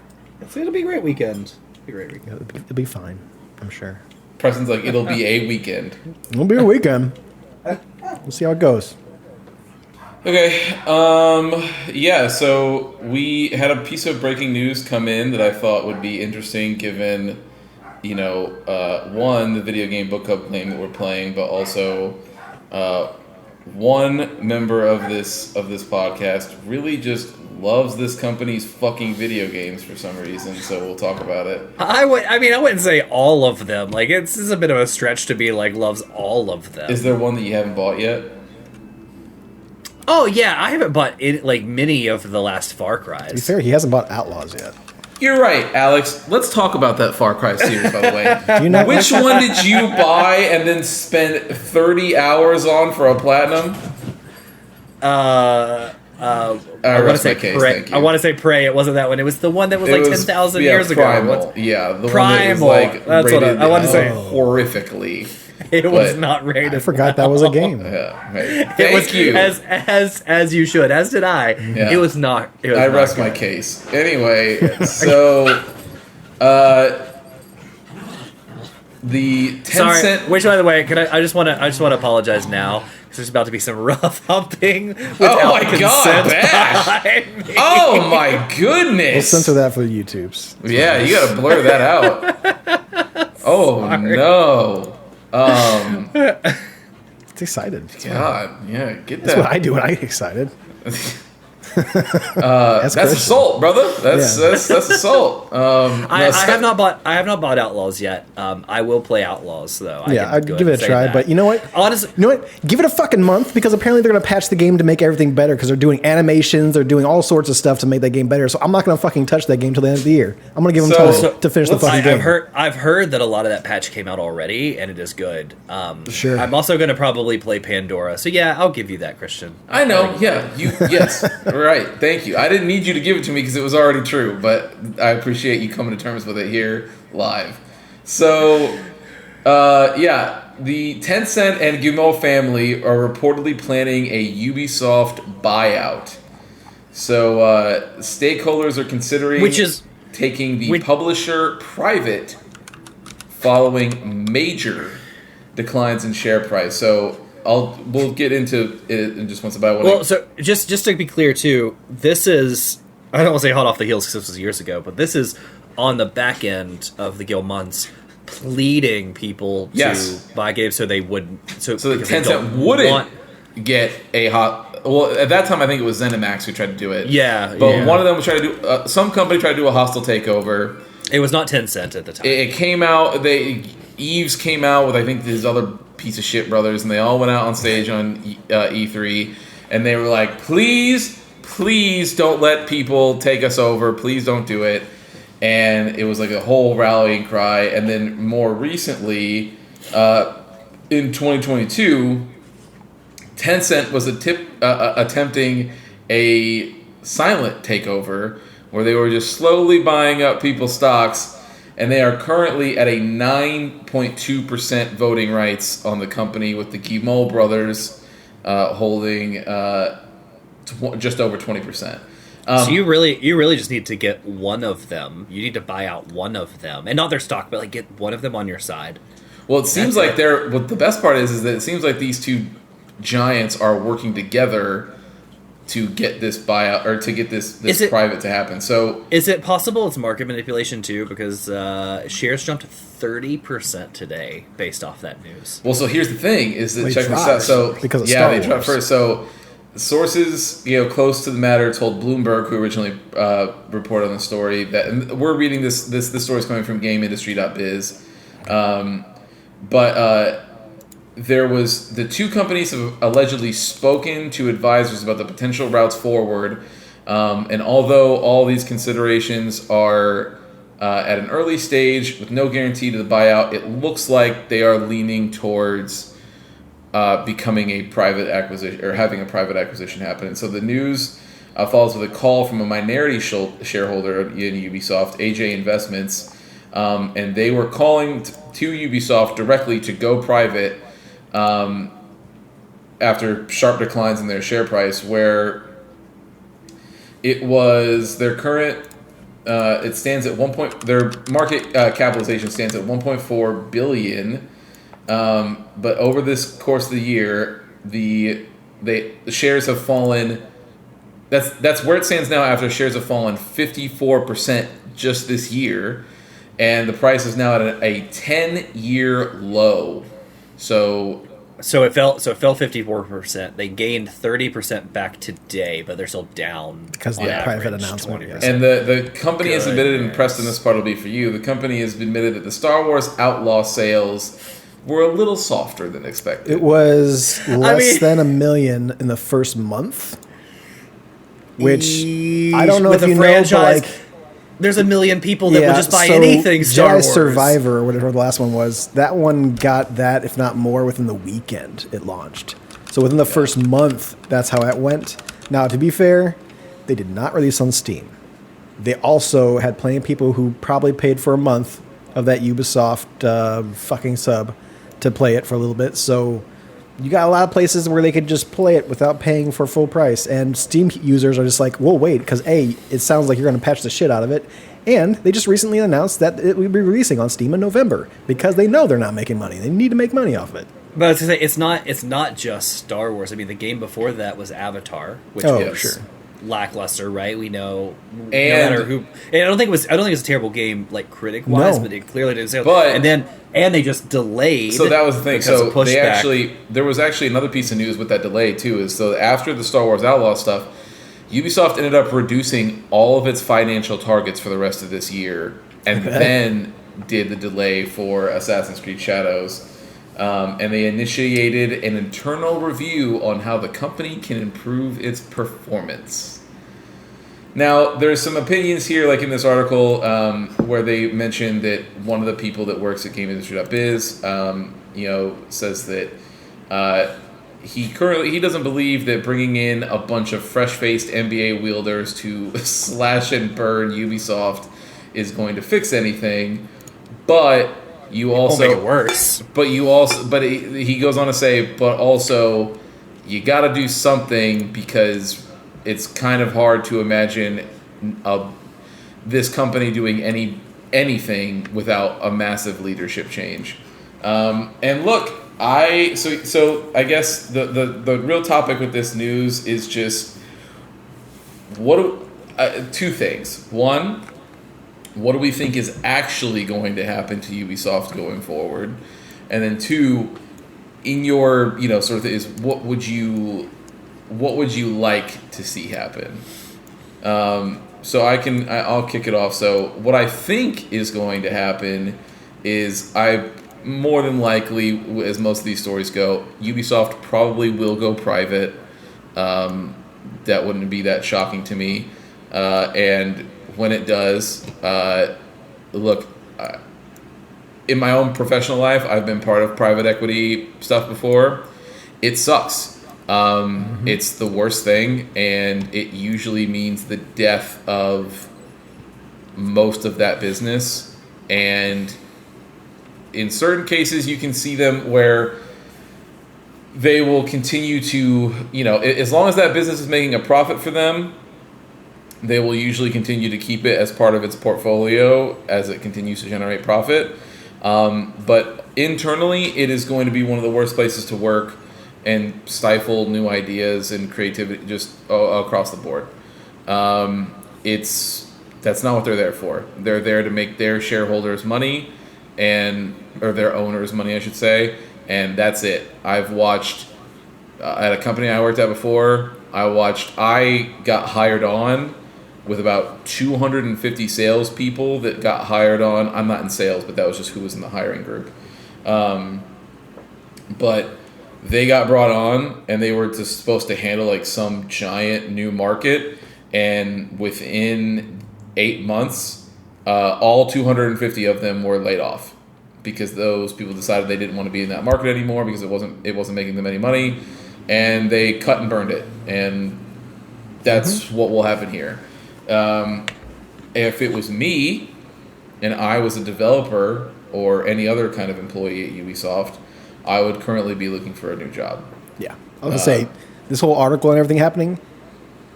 It'll be a great weekend. It'll be fine, I'm sure. Preston's like, it'll be a weekend. It'll be a weekend. We'll see how it goes. Okay. Yeah, so we had a piece of breaking news come in that I thought would be interesting given, one, the video game book club game that we're playing, but also one member of this podcast really just loves this company's fucking video games for some reason, so we'll talk about it. I wouldn't say all of them. Like, this is a bit of a stretch to be like loves all of them. Is there one that you haven't bought yet? Oh yeah, I haven't bought many of the last Far Cry's. To be fair, he hasn't bought Outlaws yet. You're right, Alex. Let's talk about that Far Cry series, by the way. Which one did you buy and then spend 30 hours on for a platinum? I want to say Prey. I want to say Prey. It wasn't that one. It was the one that was like 10,000 years Primal. ago. Yeah, the Primal. One that was, like, that's what I wanted to say. Horrifically. It was not rated. I forgot that was a game. Thank you. As you should. As did I. Yeah. It was not. I rest my case. Anyway, so the 10-cent. Which, by the way, I just want to apologize now. There's about to be some rough humping without consent behind me. Oh my goodness! We'll censor that for the YouTubes. Yeah, you gotta blur that out. Oh no! It's excited. God, yeah, get that. That's what I do when I get excited. That's assault, brother. That's assault. I have not bought Outlaws yet. I will play Outlaws though. I'd give it a try. That. But you know what? Honestly, you know what? Give it a fucking month, because apparently they're going to patch the game to make everything better, because they're doing animations, they're doing all sorts of stuff to make that game better. So I'm not going to fucking touch that game till the end of the year. I'm going to give them time to finish the fucking game. I've heard that a lot of that patch came out already, and it is good. Sure. I'm also going to probably play Pandora. So yeah, I'll give you that, Christian. I know. Yeah. Yes. Right. Thank you. I didn't need you to give it to me because it was already true, but I appreciate you coming to terms with it here live. So, the Tencent and Guillemot family are reportedly planning a Ubisoft buyout. So, stakeholders are considering taking the publisher private following major declines in share price. So, we'll get into it in just once about what. Well, so just to be clear too, this is, I don't want to say hot off the heels because this was years ago, but this is on the back end of the Guillemot's pleading people to buy games so they wouldn't. So the Tencent wouldn't get a hot. Well, at that time, I think it was ZeniMax who tried to do it. Yeah, but one of them was trying to do. Some company tried to do a hostile takeover. It was not Tencent at the time. It came out. Eves came out with, I think, his other piece of shit brothers, and they all went out on stage on E3, and they were like, please don't let people take us over, please don't do it. And it was like a whole rallying cry. And then more recently, in 2022, Tencent was attempting a silent takeover where they were just slowly buying up people's stocks. And they are currently at a 9.2% voting rights on the company, with the Guillemot brothers holding just over 20%. So you really just need to get one of them. You need to buy out one of them, and not their stock, but like get one of them on your side. Well, it seems like they're. What the best part is that it seems like these two giants are working together to get this buyout, or to get this private to happen. So is it possible it's market manipulation too? Because shares jumped 30% today based off that news. Well, so here's the thing: is that check this out. So because of Star they Wars. dropped first. So sources, close to the matter, told Bloomberg, who originally reported on the story, that, and we're reading this story is coming from GameIndustry.biz, but. There was, the two companies have allegedly spoken to advisors about the potential routes forward, and although all these considerations are at an early stage with no guarantee to the buyout, it looks like they are leaning towards becoming a private acquisition, or having a private acquisition happen. And so the news follows with a call from a minority shareholder in Ubisoft, AJ Investments, and they were calling to Ubisoft directly to go private after sharp declines in their share price, where it was their current, it stands at their market capitalization stands at 1.4 billion, but over this course of the year, the shares have fallen. That's where it stands now after shares have fallen 54% just this year, and the price is now at a 10-year low. So it fell 54%. They gained 30% back today, but they're still down because of the private announcement. 20%. And the company has admitted, and Preston, this part will be for you. The company has admitted that the Star Wars Outlaw sales were a little softer than expected. It was less than 1 million in the first month, which I don't know if you know, but like, there's 1 million people that would just buy anything Star Wars. Jedi Survivor, whatever the last one was, that one got that, if not more, within the weekend it launched. So within the first month, that's how it went. Now, to be fair, they did not release on Steam. They also had plenty of people who probably paid for a month of that Ubisoft fucking sub to play it for a little bit. So you got a lot of places where they could just play it without paying for full price. And Steam users are just like, well, wait, because A, it sounds like you're going to patch the shit out of it. And they just recently announced that it will be releasing on Steam in November because they know they're not making money. They need to make money off of it. But I was gonna say, it's not just Star Wars. I mean, the game before that was Avatar, which was lackluster, right? We know, and no matter who. And I don't think it was a terrible game, like critic wise, but it clearly didn't sell. But and they just delayed. So that was the thing. So there was actually another piece of news with that delay too. Is so after the Star Wars Outlaw stuff, Ubisoft ended up reducing all of its financial targets for the rest of this year, and then did the delay for Assassin's Creed Shadows. And they initiated an internal review on how the company can improve its performance. Now, there's some opinions here, like in this article, where they mentioned that one of the people that works at GameIndustry.biz, says that he doesn't believe that bringing in a bunch of fresh-faced NBA wielders to slash and burn Ubisoft is going to fix anything, but you also make it worse. But he goes on to say, but also you got to do something because it's kind of hard to imagine this company doing anything without a massive leadership change. And look, I guess the real topic with this news is just two things. One, what do we think is actually going to happen to Ubisoft going forward? And then two, in your sort of is what would you like to see happen? So I'll kick it off. So what I think is going to happen is more than likely, as most of these stories go, Ubisoft probably will go private. That wouldn't be that shocking to me. And when it does, look, in my own professional life, I've been part of private equity stuff before. It sucks. It's the worst thing, and it usually means the death of most of that business. And in certain cases, you can see them where they will continue to, as long as that business is making a profit for them, they will usually continue to keep it as part of its portfolio as it continues to generate profit. But internally, it is going to be one of the worst places to work and stifle new ideas and creativity just across the board. That's not what they're there for. They're there to make their shareholders money, or their owners money, I should say, and that's it. I've watched at a company I worked at before. I got hired on with about 250 salespeople that got hired on. I'm not in sales, but that was just who was in the hiring group. But they got brought on, and they were just supposed to handle like some giant new market. And within 8 months, all 250 of them were laid off because those people decided they didn't want to be in that market anymore because it wasn't making them any money, and they cut and burned it. And that's what will happen here. If it was me and I was a developer or any other kind of employee at Ubisoft, I would currently be looking for a new job. Yeah. I was going to say, this whole article and everything happening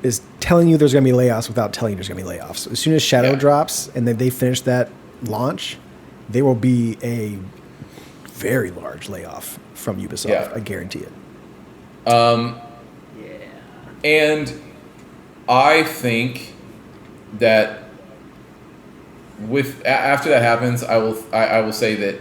is telling you there's going to be layoffs without telling you there's going to be layoffs. As soon as Shadow drops and then they finish that launch, there will be a very large layoff from Ubisoft. Yeah. I guarantee it. And I think that after that happens, I will say that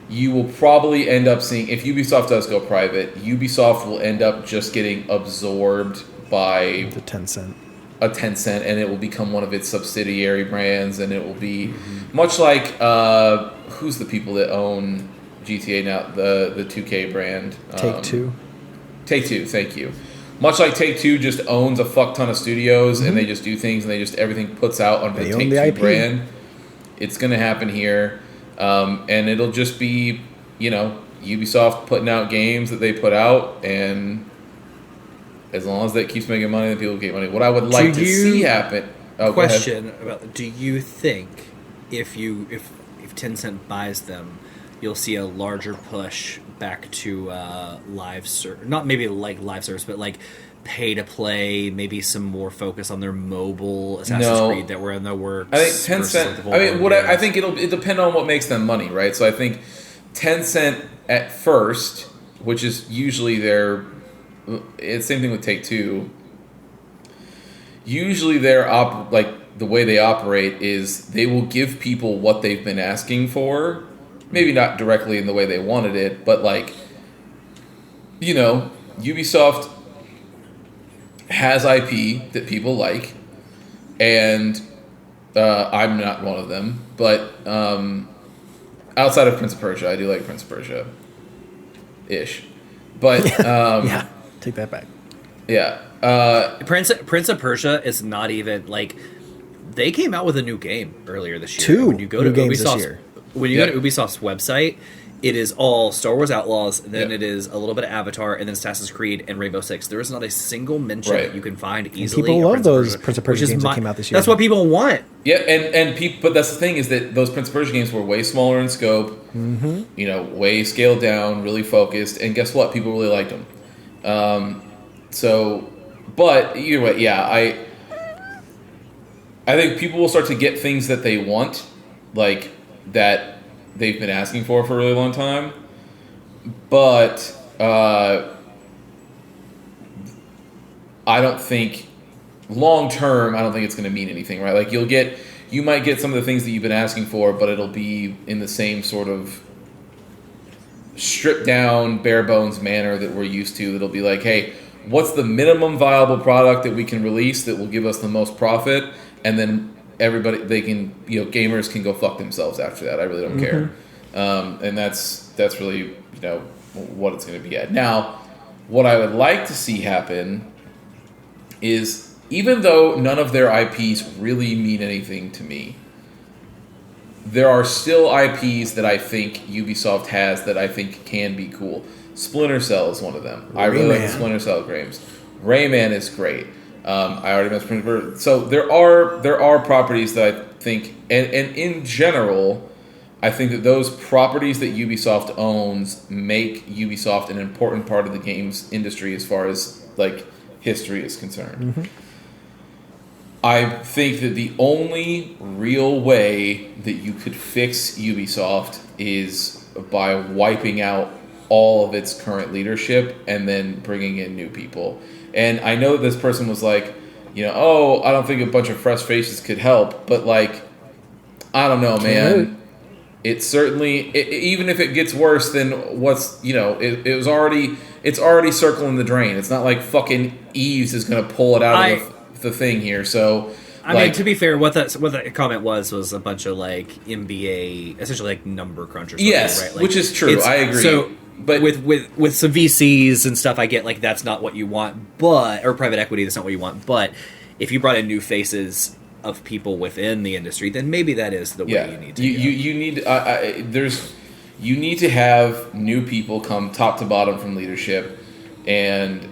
you will probably end up seeing, if Ubisoft does go private, Ubisoft will end up just getting absorbed by a Tencent, and it will become one of its subsidiary brands, and it will be much like who's the people that own GTA now, the 2K brand? Take-Two. Take-Two, thank you. Much like Take-Two just owns a fuck ton of studios, and they just do things, and everything puts out under the Take-Two brand. It's going to happen here, and it'll just be, Ubisoft putting out games that they put out, and as long as that keeps making money, then people get money. What I would like to see happen... Question about, do you think if Tencent buys them, you'll see a larger push back to live service, not maybe like live service, but like pay to play, maybe some more focus on their mobile Assassin's Creed that were in the works? I think Tencent. I think it'll depend on what makes them money, right? So I think Tencent at first, which is usually it's same thing with Take-Two. Usually the way they operate is they will give people what they've been asking for. Maybe not directly in the way they wanted it, but Ubisoft has IP that people like, and I'm not one of them, but outside of Prince of Persia, I do like Prince of Persia ish, but yeah, take that back. Yeah. Prince of Persia is not even like they came out with a new game earlier this year. Two when you go to new games this Ubisoft's, year. When you go to Ubisoft's website, it is all Star Wars Outlaws, then it is a little bit of Avatar, and then Assassin's Creed and Rainbow Six. There is not a single mention that you can find easily. And people love those Prince of Persia games that came out this year. That's what people want. Yeah, and people, but that's the thing is that those Prince of Persia games were way smaller in scope, you know, way scaled down, really focused, and guess what? People really liked them. So, but either way, yeah, I think people will start to get things that they want, like that they've been asking for a really long time. But I don't think long term, I don't think it's going to mean anything, right? Like you might get some of the things that you've been asking for, but it'll be in the same sort of stripped down, bare bones manner that we're used to. That'll be like, hey, what's the minimum viable product that we can release that will give us the most profit? And then everybody, they can, you know, gamers can go fuck themselves after that. I really don't care. And that's really, you know, what it's going to be at. Now, what I would like to see happen is, even though none of their IPs really mean anything to me, there are still IPs that I think Ubisoft has that I think can be cool. Splinter Cell is one of them. I really like the Splinter Cell games. Rayman is great. I already mentioned Prince of Persia. So there are properties that I think, and in general, I think that those properties that Ubisoft owns make Ubisoft an important part of the games industry as far as like history is concerned. I think that the only real way that you could fix Ubisoft is by wiping out all of its current leadership and then bringing in new people. And I know this person was like, you know, oh, I don't think a bunch of fresh faces could help, but like, I don't know, man. It certainly, even if it gets worse than what's, you know, it's already circling the drain. It's not like fucking Eves is going to pull it out of the thing here. So, I mean, to be fair, what that comment was a bunch of like MBA, essentially like number crunchers. Yes, right? Like, which is true. I agree. So, but with some VCs and stuff, I get like that's not what you want, but or private equity, that's not what you want. But if you brought in new faces of people within the industry, then maybe that is the way you need to. You need you need to have new people come top to bottom from leadership, and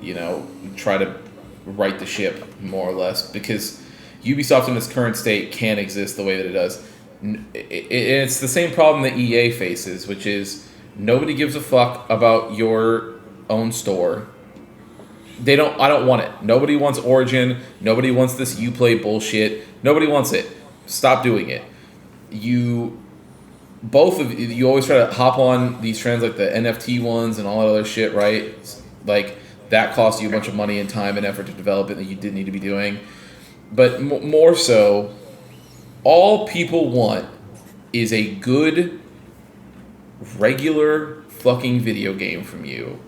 you know, try to right the ship more or less, because Ubisoft in its current state can't exist the way that it does. It's the same problem that EA faces, which is nobody gives a fuck about your own store. I don't want it. Nobody wants Origin. Nobody wants this Uplay bullshit. Nobody wants it. Stop doing it. You always try to hop on these trends like the NFT ones and all that other shit, right? Like, that costs you a bunch of money and time and effort to develop it that you didn't need to be doing. But more so, all people want is a good, regular fucking video game from you.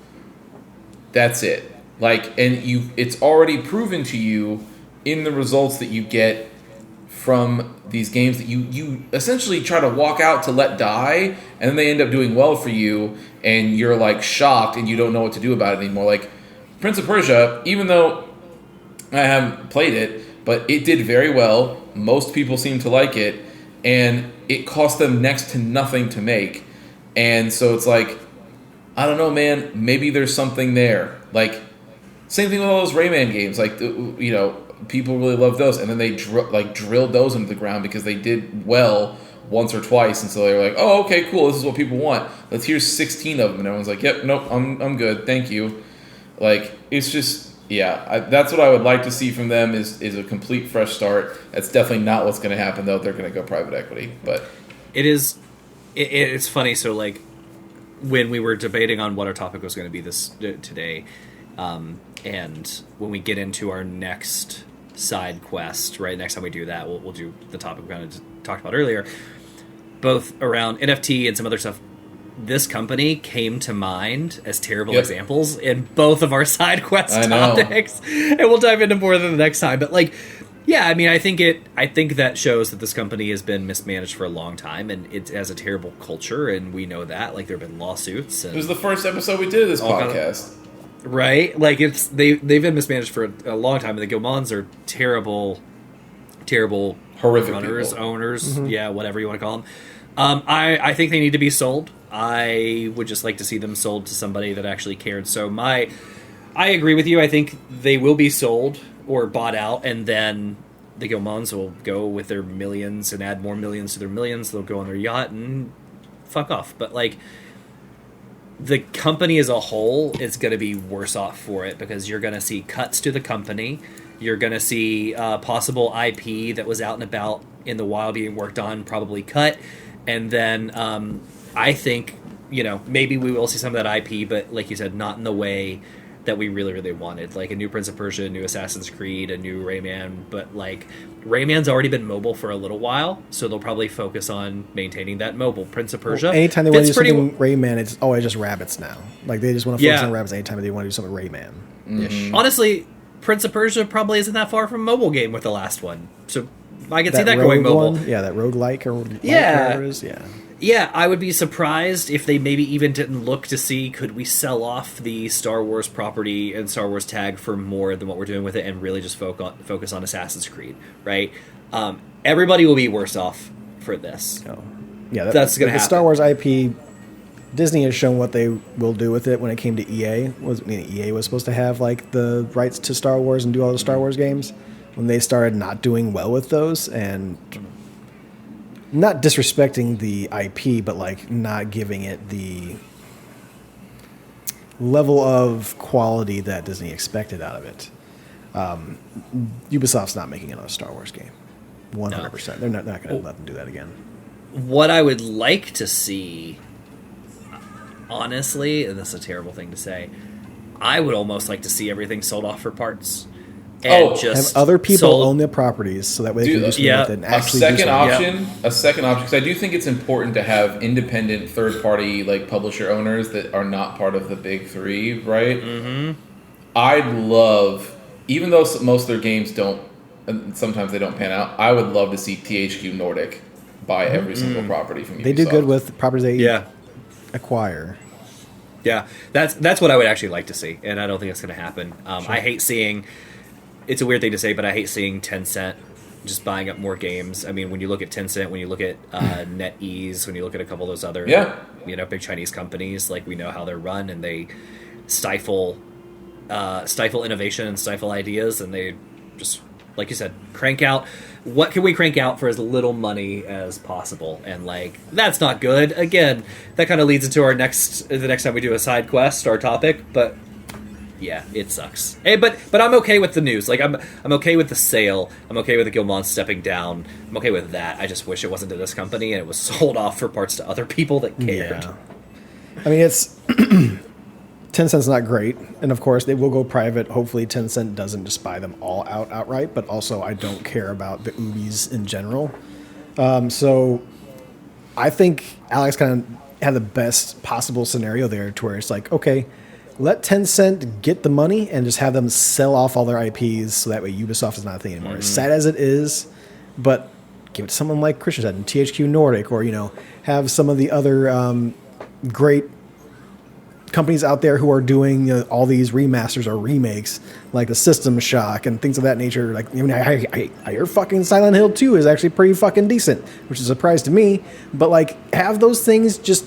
That's it. Like, and it's already proven to you in the results that you get from these games that you essentially try to walk out to let die, and then they end up doing well for you, and you're like shocked and you don't know what to do about it anymore. Like Prince of Persia, even though I haven't played it, but it did very well. Most people seem to like it, and it cost them next to nothing to make. And so it's like, I don't know, man, maybe there's something there. Like, same thing with all those Rayman games. Like, you know, people really love those, and then they drilled those into the ground because they did well once or twice, and so they were like, oh, okay, cool, this is what people want. Here's 16 of them, and everyone's like, yep, nope, I'm good, thank you. Like, it's just, yeah, that's what I would like to see from them is a complete fresh start. That's definitely not what's going to happen, though. They're going to go private equity, but it's funny. So, like, when we were debating on what our topic was going to be today, and when we get into our next side quest, right, next time we do that, we'll do the topic we kind of talked about earlier, both around NFT and some other stuff. this company came to mind as terrible examples in both of our side quest topics, and we'll dive into more than the next time. But like, yeah, I mean, I think that shows that this company has been mismanaged for a long time, and it has a terrible culture, and we know that. Like, there have been lawsuits. And it was the first episode we did of this podcast, right? Like, they've been mismanaged for a long time, and the Guillemons are terrible, horrific runners, people. Owners, whatever you want to call them. I think they need to be sold. I would just like to see them sold to somebody that actually cared. So I agree with you. I think they will be sold or bought out, and then the Guillemons will go with their millions and add more millions to their millions. They'll go on their yacht and fuck off. But like, the company as a whole is going to be worse off for it, because you're going to see cuts to the company. You're going to see possible IP that was out and about in the wild being worked on probably cut. And then I think, maybe we will see some of that IP, but like you said, not in the way that we really, really wanted. Like a new Prince of Persia, a new Assassin's Creed, a new Rayman. But like, Rayman's already been mobile for a little while, so they'll probably focus on maintaining that mobile. Prince of Persia. Well, anytime they want to do something Rayman, it's always just rabbits now. Like, they just want to focus on rabbits anytime they want to do something Rayman-ish. Honestly, Prince of Persia probably isn't that far from mobile game with the last one. So I can see that going mobile. One? Yeah, that roguelike or whatever it is. Yeah, I would be surprised if they maybe even didn't look to see, could we sell off the Star Wars property and Star Wars tag for more than what we're doing with it, and really just focus on Assassin's Creed, right? Everybody will be worse off for this. Oh. Yeah, that's going to happen. The Star Wars IP, Disney has shown what they will do with it when it came to EA. EA was supposed to have like the rights to Star Wars and do all the Star Wars games. When they started not doing well with those, and not disrespecting the IP, but like not giving it the level of quality that Disney expected out of it. Ubisoft's not making another Star Wars game. 100%. No. They're not going to let them do that again. What I would like to see, honestly, and this is a terrible thing to say, I would almost like to see everything sold off for parts. And just have other people own the properties, so that way they can do something with it and actually a second option, because I do think it's important to have independent third-party like publisher owners that are not part of the big three, right? Mm-hmm. I'd love, even though most of their games don't, sometimes they don't pan out, I would love to see THQ Nordic buy every single property from Ubisoft. They do good with properties they acquire. Yeah, that's what I would actually like to see, and I don't think it's going to happen. I hate seeing... It's a weird thing to say, but I hate seeing Tencent just buying up more games. I mean, when you look at Tencent, when you look at NetEase, when you look at a couple of those other big Chinese companies, like, we know how they're run, and they stifle innovation and stifle ideas, and they just, like you said, crank out. What can we crank out for as little money as possible? And like, that's not good. Again, that kind of leads into the next time we do a side quest, our topic, but. Yeah, it sucks. Hey, but I'm okay with the news. Like, I'm okay with the sale. I'm okay with the Guillemons stepping down. I'm okay with that. I just wish it wasn't to this company and it was sold off for parts to other people that cared. Yeah. I mean, it's 10 cents not great, and of course they will go private. Hopefully 10 cent doesn't just buy them all outright, but also I don't care about the Ubis in general. So I think Alex kind of had the best possible scenario there, to where it's like, okay, let Tencent get the money and just have them sell off all their IPs, so that way Ubisoft is not a thing anymore. As sad as it is, but give it to someone like Christian said, in THQ Nordic, or have some of the other great companies out there who are doing all these remasters or remakes, like the System Shock and things of that nature. Like, I hear fucking Silent Hill 2 is actually pretty fucking decent, which is a surprise to me. But like, have those things, just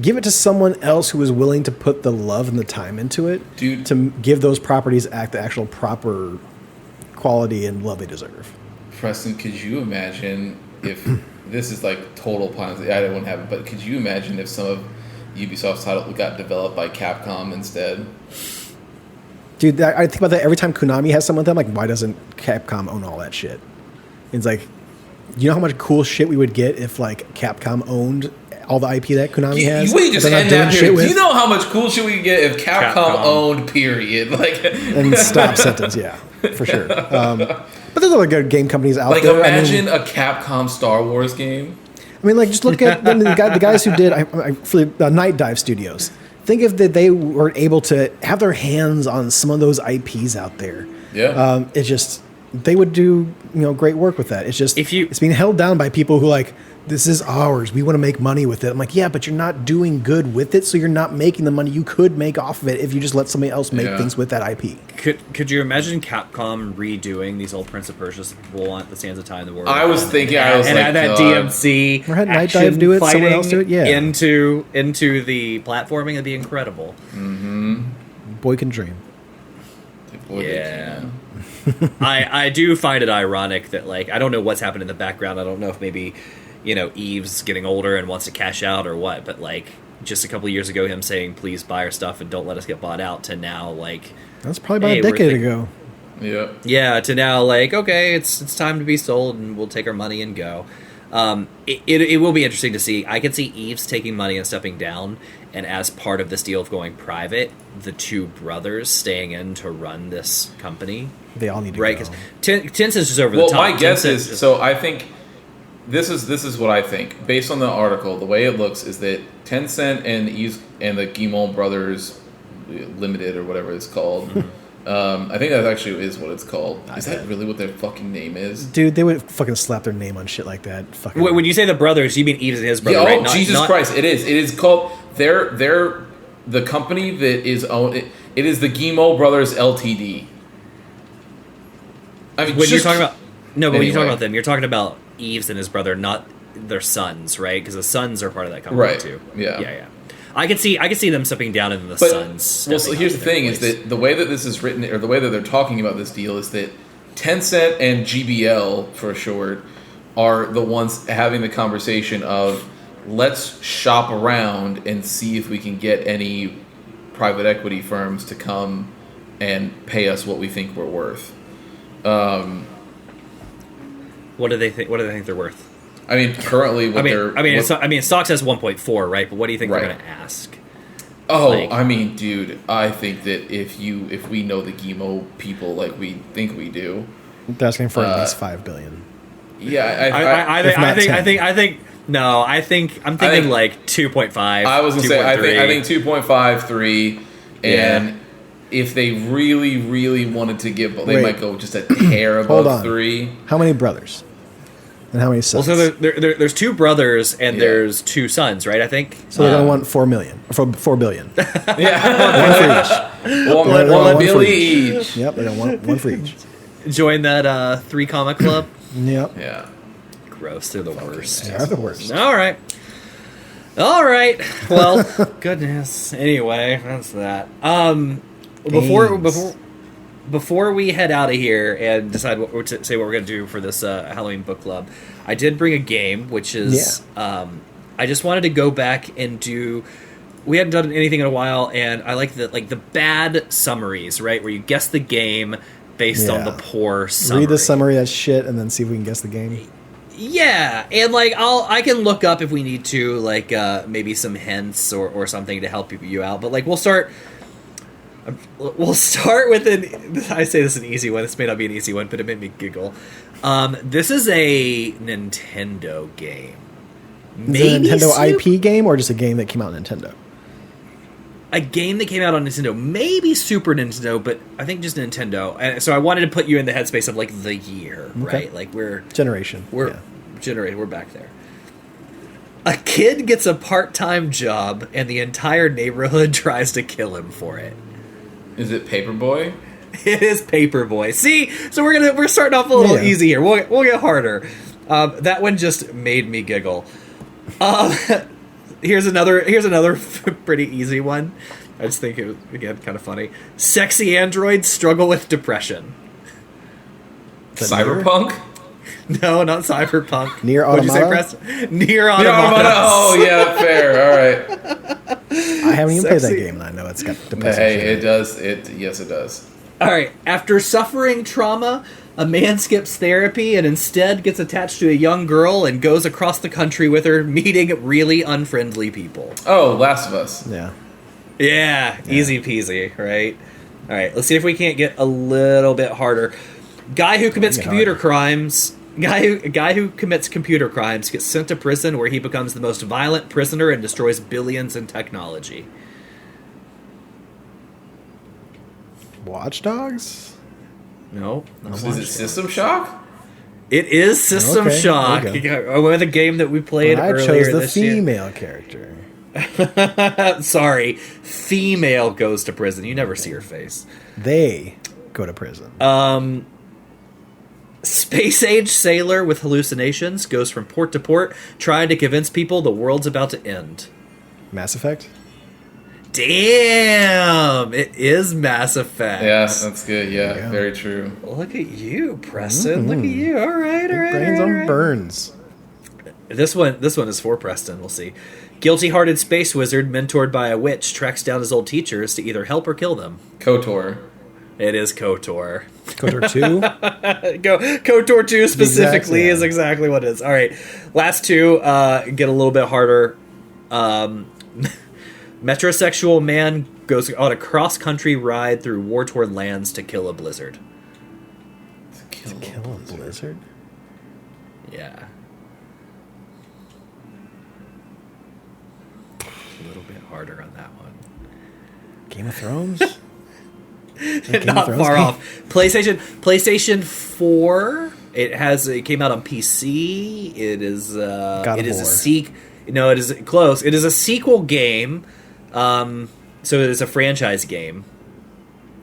give it to someone else who is willing to put the love and the time into it, dude, to give those properties the actual proper quality and love they deserve. Preston, could you imagine if this is like total plans? I don't have it, but could you imagine if some of Ubisoft's title got developed by Capcom instead? Dude, I think about that every time Konami has something with them. Like, why doesn't Capcom own all that shit? It's like, you know how much cool shit we would get if like Capcom owned all the IP that Konami has? We just end that here. Do you know how much cool shit we could get if Capcom owned, period? Like, and stop sentence, yeah, for sure. But there's other good game companies out there. Like, imagine a Capcom Star Wars game. I I mean, like, just look at the guys who did Night Dive Studios. Think if that they were able to have their hands on some of those IPs out there. Yeah. It's just they would do great work with that. It's just it's being held down by people who like, this is ours. We want to make money with it. I'm like, yeah, but you're not doing good with it, so you're not making the money you could make off of it if you just let somebody else make things with that IP. Could you imagine Capcom redoing these old Prince of Persia want the Sands of Time, the World? I was thinking, and have that DMC or had Night Dive do it, someone else do it, into the platforming. It'd be incredible. Mm-hmm. Boy can dream. Yeah. I do find it ironic that, like, I don't know what's happened in the background. I don't know if maybe Eve's getting older and wants to cash out or what, but like just a couple of years ago, him saying, please buy our stuff and don't let us get bought out, to now, like, that's probably about a decade ago. Yeah. Yeah, to now, like, okay, it's time to be sold and we'll take our money and go. It will be interesting to see. I can see Eve's taking money and stepping down, and as part of this deal of going private, the two brothers staying in to run this company. They all need to go. Right, because Tencent's just over the top. Well, my guess is, so I think this is what I think. Based on the article, the way it looks is that Tencent and the Guimont Brothers Limited, or whatever it's called. Mm-hmm. I think that actually is what it's called. Is that really what their fucking name is? Dude, they would fucking slap their name on shit like that. Fucking. When you say the brothers, you mean Eve's and his brother, right? Jesus Christ! It is. It is called. They're the company that is owned. It is the Guimont Brothers Ltd. I mean, when you're talking about when you're talking about them, you're talking about Eve's and his brother, not their sons, right? Because the sons are part of that company too. Yeah. I could see them stepping down and the sons. Well, so here's the thing: is that the way that this is written, or the way that they're talking about this deal, is that Tencent and GBL, for short, are the ones having the conversation of, let's shop around and see if we can get any private equity firms to come and pay us what we think we're worth. What do they think? What do they think they're worth? I mean, currently, stock says 1.4, right? But what do you think they're going to ask? Oh, like, I mean, dude, I think that if we know the Guimont people like we think we do, they're asking for at least $5 billion. Yeah, I think. No, I'm thinking like 2.5. I was gonna say, I think 2.5, 3, and if they really, really wanted to give, they might go just a hair above 3. How many brothers? And how many sons? Well, so there's two brothers and there's two sons, right? I think. So they're gonna want 4 million, or 4 billion. Yeah, one for each. One billion each. Yep, they don't want one for each. Join that 3 comma club. Yep. Yeah. Gross. They're the worst. They are the worst. All right. Well, goodness. Anyway, that's that. Before we head out of here and decide what we're going to do for this Halloween book club, I did bring a game, which is I just wanted to go back and do. We hadn't done anything in a while, and I like the bad summaries, right, where you guess the game based on the poor summary. Read the summary as shit, and then see if we can guess the game. Yeah, and like I can look up if we need to, like maybe some hints or something to help you out. But like we'll start with I say this is an easy one. This may not be an easy one, but it made me giggle. This is a Nintendo game. Maybe is it a Nintendo IP game or just a game that came out on Nintendo? A game that came out on Nintendo, maybe Super Nintendo, but I think just Nintendo. And so I wanted to put you in the headspace of like the year, right? Like we're generation. We're back there. A kid gets a part-time job, and the entire neighborhood tries to kill him for it. Is it Paperboy? It is Paperboy. See, so we're starting off a little easy here. We'll get harder. That one just made me giggle. Here's another pretty easy one. I just think it was, again, kind of funny. Sexy androids struggle with depression. Cyberpunk? No, not Cyberpunk. Nier Automata? What'd you say, Press? Nier Automata. Oh, yeah, fair. All right. I haven't even played that game, and I know it's got depressing shit. It does. Yes, it does. All right. After suffering trauma, a man skips therapy and instead gets attached to a young girl and goes across the country with her, meeting really unfriendly people. Oh, Last of Us. Yeah, easy peasy, right? All right, let's see if we can't get a little bit harder. Guy who commits computer crimes Guy who commits computer crimes gets sent to prison where he becomes the most violent prisoner and destroys billions in technology. Watch Dogs? No. Is it System Shock? It is System Shock. With a game that we played earlier I chose the this year. female character. Sorry. Female goes to prison. You never see her face. They go to prison. Space-age sailor with hallucinations goes from port to port trying to convince people the world's about to end. Mass Effect? Damn! It is Mass Effect. Yeah, that's good. Yeah, very true. Look at you, Preston. Look at you. All right. Brains on Burns. This one is for Preston. We'll see. Guilty-hearted space wizard mentored by a witch tracks down his old teachers to either help or kill them. KOTOR. It is KOTOR. KOTOR 2? KOTOR 2 specifically is exactly what it is. All right. Last two get a little bit harder. Metrosexual man goes on a cross-country ride through war-torn lands to kill a blizzard. To kill a blizzard? Yeah. A little bit harder on that one. Game of Thrones? Not far off. PlayStation 4. It came out on PC. It is God of War. No, it is close. It is a sequel game. So it is a franchise game.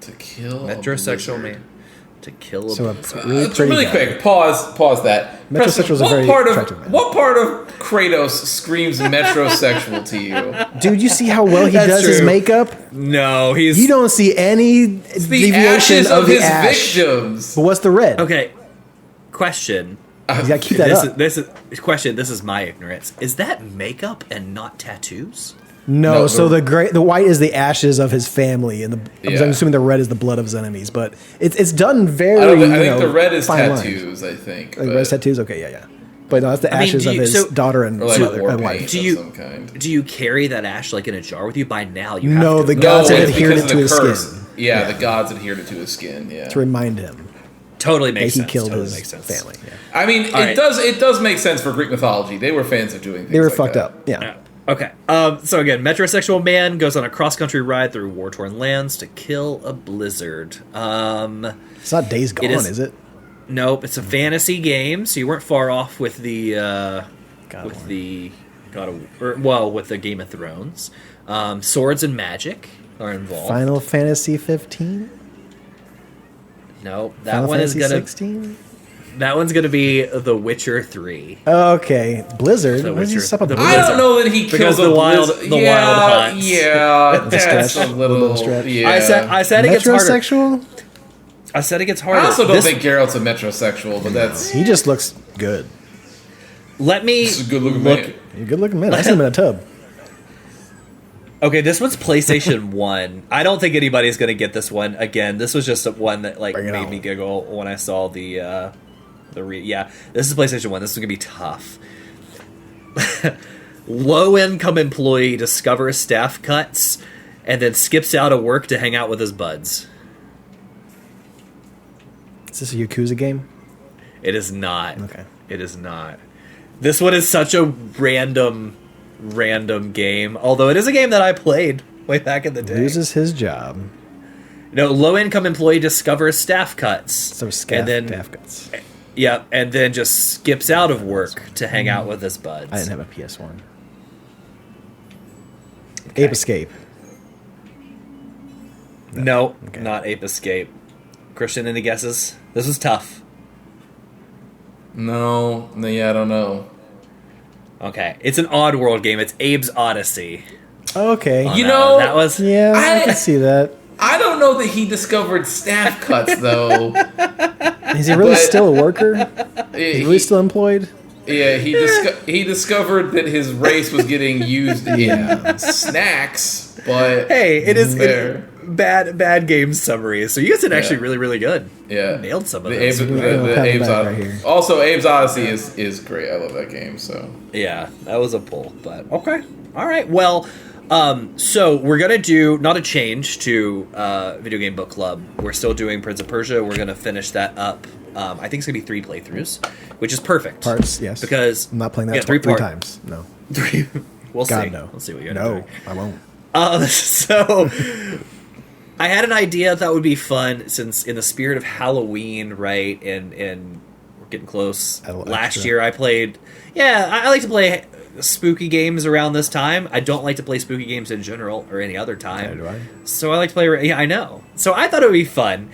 To kill Metrosexual man. To kill a blizzard. Really quick. Pause that. Metrosexual is a very attractive man. What part of Kratos screams metrosexual to you? Dude, you see how well he does his makeup? No, you don't see any deviation of the his ash. victims. But what's the red? Okay. Question. You gotta keep that up. This is my ignorance. Is that makeup and not tattoos? No, so the white is the ashes of his family, and I'm assuming the red is the blood of his enemies. But it's done very. I think the red is tattoos. Lines. I think the red is tattoos. Okay, yeah. But no, that's the ashes of his daughter and wife. Do you carry that ash like in a jar with you? By now, you no, have the gods have adhered it to his skin. Yeah, the gods adhered it to his skin. Yeah, to remind him. Totally makes sense. He killed his family. Yeah. I mean, it does make sense for Greek mythology. They were fans of doing things. They were like fucked that. up. Yeah. Okay. So again, metrosexual man goes on a cross-country ride through war-torn lands to kill a blizzard. It's not Days Gone, is it? Nope. It's a fantasy game, so you weren't far off with the with the Game of Thrones. Swords and magic are involved. Final Fantasy 15. No, Final Fantasy 16? That one's gonna be The Witcher 3. Okay, Blizzard. I don't know that he kills the wild hunt. Yeah, that's a little stretch. Yeah. I said it gets harder. Metrosexual? I said it gets harder. I also don't think Geralt's a metrosexual, but that's he just looks good. Let me This is a good looking man. You're a good looking man. I see him in a tub. Okay, this one's PlayStation 1. I don't think anybody's gonna get this one. Again, this was just one that made me giggle when I saw this is PlayStation 1. This is gonna be tough. Low-income employee discovers staff cuts and then skips out of work to hang out with his buds. Is this a Yakuza game? It is not. Okay. It is not. This one is such a random game. Although it is a game that I played way back in the day. Loses his job. Low-income employee discovers staff cuts. So staff cuts. Yeah, and then just skips out of work to hang out with his buds. I didn't have a PS1. Okay. Ape Escape. No, not Ape Escape. Christian, any guesses? This was tough. No, I don't know. Okay, it's an Oddworld game. It's Abe's Odyssey. Okay. That was... Yeah, I can see that. I don't know that he discovered staff cuts, though. Is he really still a worker? Is he really still employed? Yeah, he discovered that his race was getting used in snacks, but... Hey, it is bad game summary. So you guys did actually really, really good. Yeah. Nailed some of Abe's Odyssey. Also, Abe's Odyssey is great. I love that game, so... Yeah, that was a pull, but okay. All right, well... so we're gonna do not a change to Video Game Book Club. We're still doing Prince of Persia. We're gonna finish that up I think it's going to be 3 playthroughs, which is perfect. Parts, yes. Because I'm not playing that three times. No. We'll God, see. no. We'll see what you're No, I won't. So I had an idea that would be fun, since in the spirit of Halloween, right, and we're getting close. Last year I played... Yeah, I like to play spooky games around this time. I don't like to play spooky games in general or any other time. Do I? So I like to play... Yeah, I know. So I thought it would be fun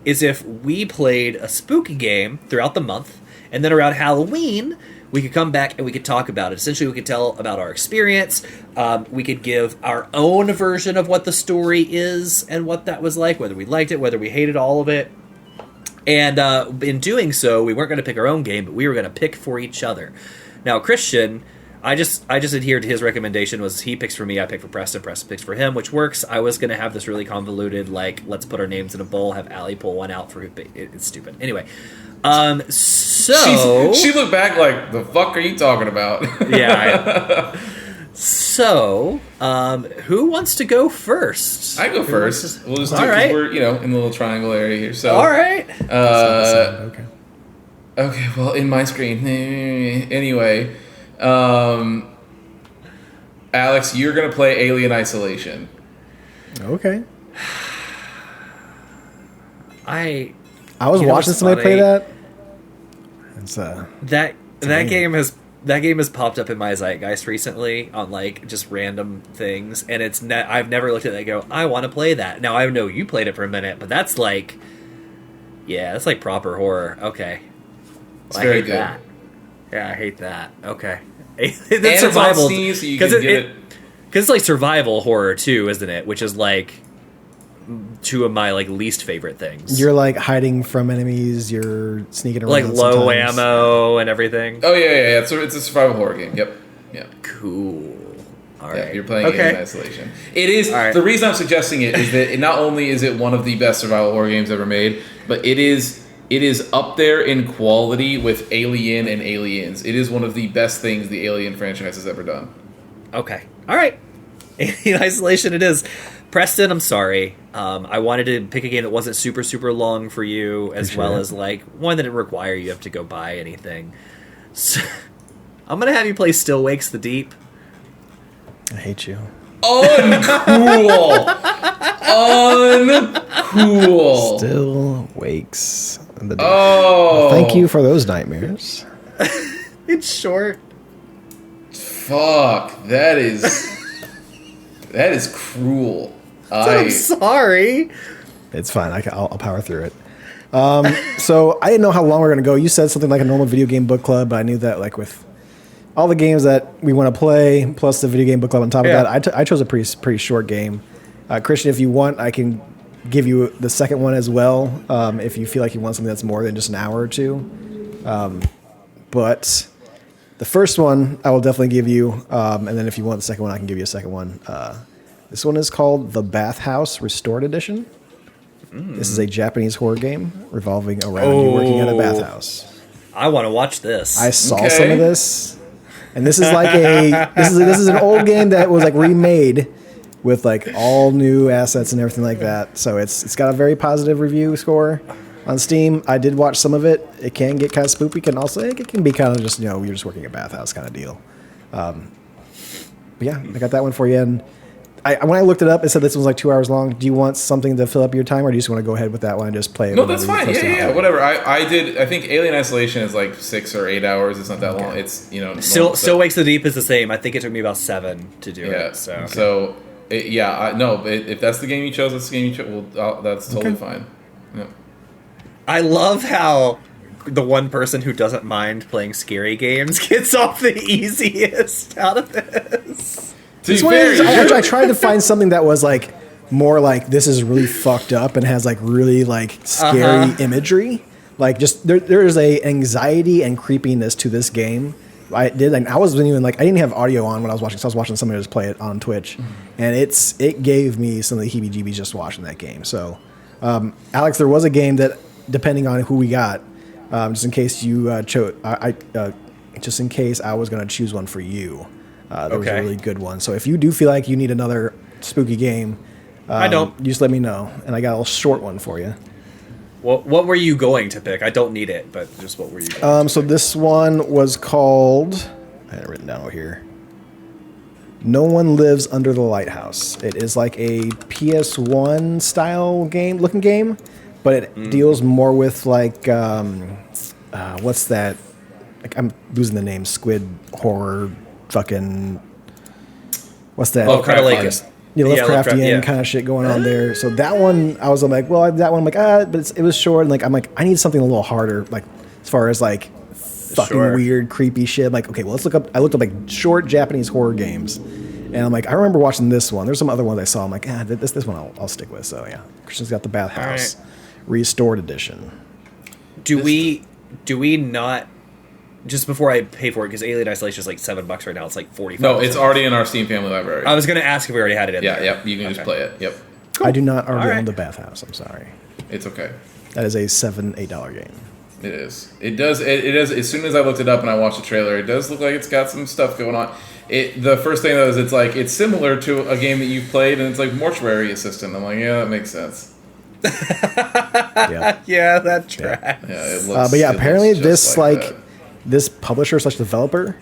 is if we played a spooky game throughout the month, and then around Halloween, we could come back and we could talk about it. Essentially, we could tell about our experience. We could give our own version of what the story is and what that was like, whether we liked it, whether we hated all of it. And in doing so, we weren't going to pick our own game, but we were going to pick for each other. Now, Christian, I just adhered to his recommendation. Was he picks for me, I pick for Preston picks for him, which works. I was going to have this really convoluted, like, let's put our names in a bowl, have Allie pull one out for it's stupid. Anyway, so... She looked back like, the fuck are you talking about? Yeah. So, who wants to go first? I go first. We'll just do it because we're, in the little triangle area here. So, all right. Okay. Okay, well, in my screen. Anyway, Alex, you're going to play Alien Isolation. Okay. I was watching somebody play that. It's that game has popped up in my zeitgeist recently on like just random things, and I've never looked at that and go, I want to play that. Now I know you played it for a minute, but that's like, yeah, that's like proper horror. Okay, it's very good. That. Yeah, I hate that. Okay, it's survival, so you can get it because it's like survival horror too, isn't it? Which is like two of my like least favorite things. You're like hiding from enemies. You're sneaking around, like low ammo and everything. Oh yeah. It's a survival horror game. Yep. Yeah. Cool. All right. You're playing Alien Isolation. It is the reason I'm suggesting it is that not only is it one of the best survival horror games ever made, but it is up there in quality with Alien and Aliens. It is one of the best things the Alien franchise has ever done. Okay. All right. Alien Isolation it is. Preston, I'm sorry. I wanted to pick a game that wasn't super, super long for you, as well as like one that didn't require you have to go buy anything. So, I'm going to have you play Still Wakes the Deep. I hate you. Uncool. Uncool. Still Wakes the Deep. Oh. Well, thank you for those nightmares. It's short. Fuck. That is cruel. I'm sorry. It's fine. I'll power through it. So I didn't know how long we were going to go. You said something like a normal video game book club, but I knew that like with all the games that we want to play, plus the video game book club on top of that, I chose a pretty short game. Christian, if you want, I can give you the second one as well, if you feel like you want something that's more than just an hour or two. But the first one I will definitely give you, and then if you want the second one, I can give you a second one. This one is called The Bathhouse Restored Edition. This is a Japanese horror game revolving around you working at a bathhouse. I want to watch this. I saw some of this, and this is like this is an old game that was like remade with like all new assets and everything like that. So it's got a very positive review score on Steam. I did watch some of it. It can get kind of spooky, it can be kind of just you're just working at a bathhouse kind of deal. But yeah, I got that one for you. And when I looked it up, it said this was like 2 hours long. Do you want something to fill up your time, or do you just want to go ahead with that one and just play it? No, that's fine. Yeah, whatever. I think Alien Isolation is like 6 or 8 hours. It's not that long. It's Still Wakes the Deep is the same. I think it took me about 7 to do it. So if that's the game you chose, that's the game you chose. Well, that's totally fine. Yeah. I love how the one person who doesn't mind playing scary games gets off the easiest out of this. I tried to find something that was like more like this is really fucked up and has like really like scary imagery. Like just there is a anxiety and creepiness to this game. I didn't have audio on when I was watching, so I was watching somebody just play it on Twitch, and it gave me some of the heebie-jeebies just watching that game. So, Alex, there was a game that, depending on who we got, just in case you chose, just in case I was going to choose one for you. There was a really good one. So if you do feel like you need another spooky game, I don't. You just let me know, and I got a short one for you. What were you going to pick? I don't need it, but just what were you going to So pick? this one was called, I had it written down over here, No One Lives Under the Lighthouse. It is like a PS1 style looking game, but it deals more with like, what's that? Like, I'm losing the name. Squid horror, fucking, what's that? Lovecraftian kind of shit going on there. So that one, I was like, well, that one, I'm like, but it was short. And like, I'm like, I need something a little harder, like as far as like fucking weird, creepy shit. I'm like, okay, well, I looked up like short Japanese horror games, and I'm like, I remember watching this one. There's some other ones I saw. I'm like, this one I'll stick with. So yeah, Christian's got the Bathhouse Restored Edition. Do we not? Just before I pay for it, because Alien Isolation is like $7 right now. It's like $45. No, it's already in our Steam Family Library. I was going to ask if we already had it in there. Yeah, you can just play it. Yep. Cool. I do not already own the Bathhouse. I'm sorry. It's okay. That is a $7-8 game. It is. It does. As soon as I looked it up and I watched the trailer, it does look like it's got some stuff going on. The first thing though is it's similar to a game that you've played, and it's like Mortuary Assistant. I'm like, yeah, that makes sense. Yeah, that tracks. Yeah, it looks. But yeah, apparently this this publisher / developer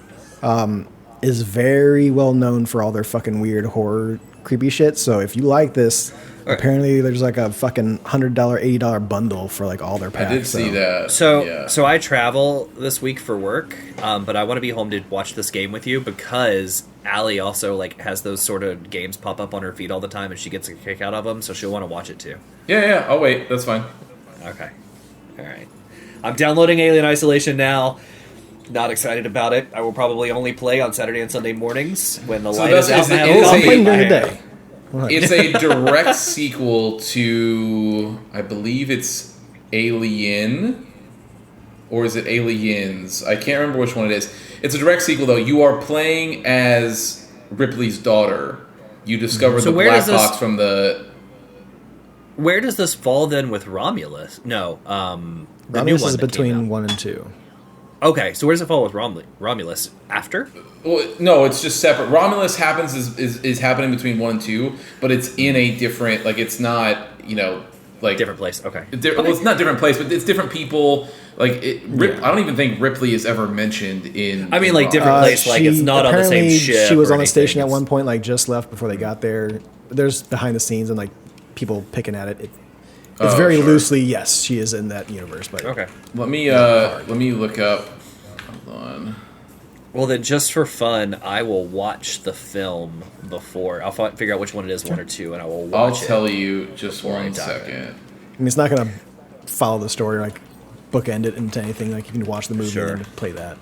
is very well known for all their fucking weird horror creepy shit. So if you like this, apparently there's like a fucking $100 $80 bundle for like all their packs. I did see that. So I travel this week for work, but I want to be home to watch this game with you because Allie also like has those sort of games pop up on her feed all the time, and she gets a kick out of them, so she'll want to watch it too. Yeah. I'll wait. That's fine. Okay. All right. I'm downloading Alien Isolation now. Not excited about it. I will probably only play on Saturday and Sunday mornings when the light is out. I'm playing during the day. It's a direct sequel to, I believe it's Alien, or is it Aliens? I can't remember which one it is. It's a direct sequel, though. You are playing as Ripley's daughter. You discover the black box from the... Where does this fall, then, with Romulus? No, the Romulus is between 1 and 2. Okay, so where does it fall with Romulus? After? Well, no, it's just separate. Romulus happens is happening between 1 and 2, but it's in a different, like, it's not, like... Different place, okay. Well, it's not different place, but it's different people. Like, I don't even think Ripley is ever mentioned in... I mean, like, different place, like, it's not on the same ship. She was on the station at one point, like, just left before they got there. There's behind the scenes and, like, people picking at it. It's very loosely, yes, she is in that universe. But okay. Let me look up. Hold on. Well, then, just for fun, I will watch the film before. I'll figure out which one it is, 1 or 2, and I will watch it. I'll tell you just 1 second. I mean, it's not going to follow the story, like, bookend it into anything. Like, you can watch the movie and play that.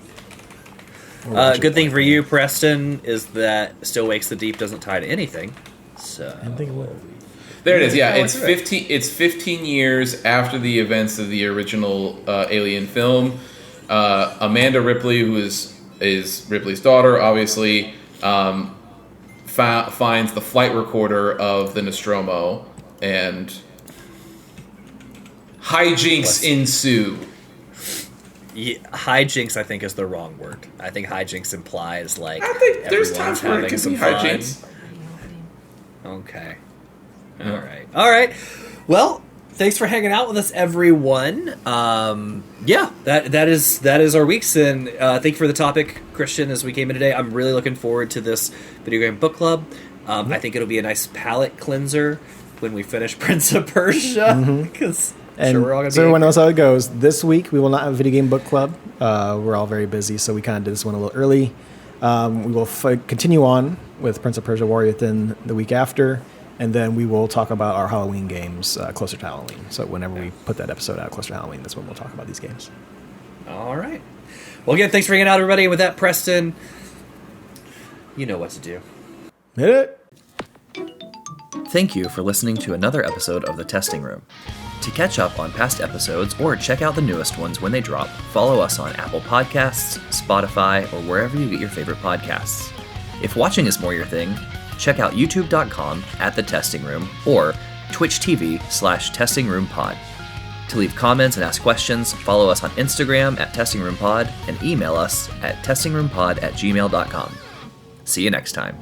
Good thing for you, Preston, is that Still Wakes the Deep doesn't tie to anything. So I didn't think it would. There it is. Yeah, it's 15. It's 15 years after the events of the original Alien film. Amanda Ripley, who is Ripley's daughter, obviously, finds the flight recorder of the Nostromo, and hijinks ensue. Yeah, hijinks, I think, is the wrong word. I think hijinks implies like I think there's everyone's times where it having can some be fun. hijinks. Okay. All right. Well, thanks for hanging out with us, everyone. Yeah, that is our weeks, and thank you for the topic, Christian. As we came in today, I'm really looking forward to this video game book club. I think it'll be a nice palate cleanser when we finish Prince of Persia, because sure we're all gonna. So everyone knows how it goes. This week we will not have a video game book club. We're all very busy, so we kind of did this one a little early. We will continue on with Prince of Persia: Warrior Within the week after. And then we will talk about our Halloween games closer to Halloween. So whenever we put that episode out closer to Halloween, that's when we'll talk about these games. All right. Well, again, thanks for hanging out, everybody. And with that, Preston, you know what to do. Hit it. Thank you for listening to another episode of The Testing Room. To catch up on past episodes or check out the newest ones when they drop, follow us on Apple Podcasts, Spotify, or wherever you get your favorite podcasts. If watching is more your thing, check out youtube.com/thetestingroom or Twitch TV/testingroompod. To leave comments and ask questions, follow us on Instagram @testingroompod and email us at testingroompod@gmail.com. See you next time.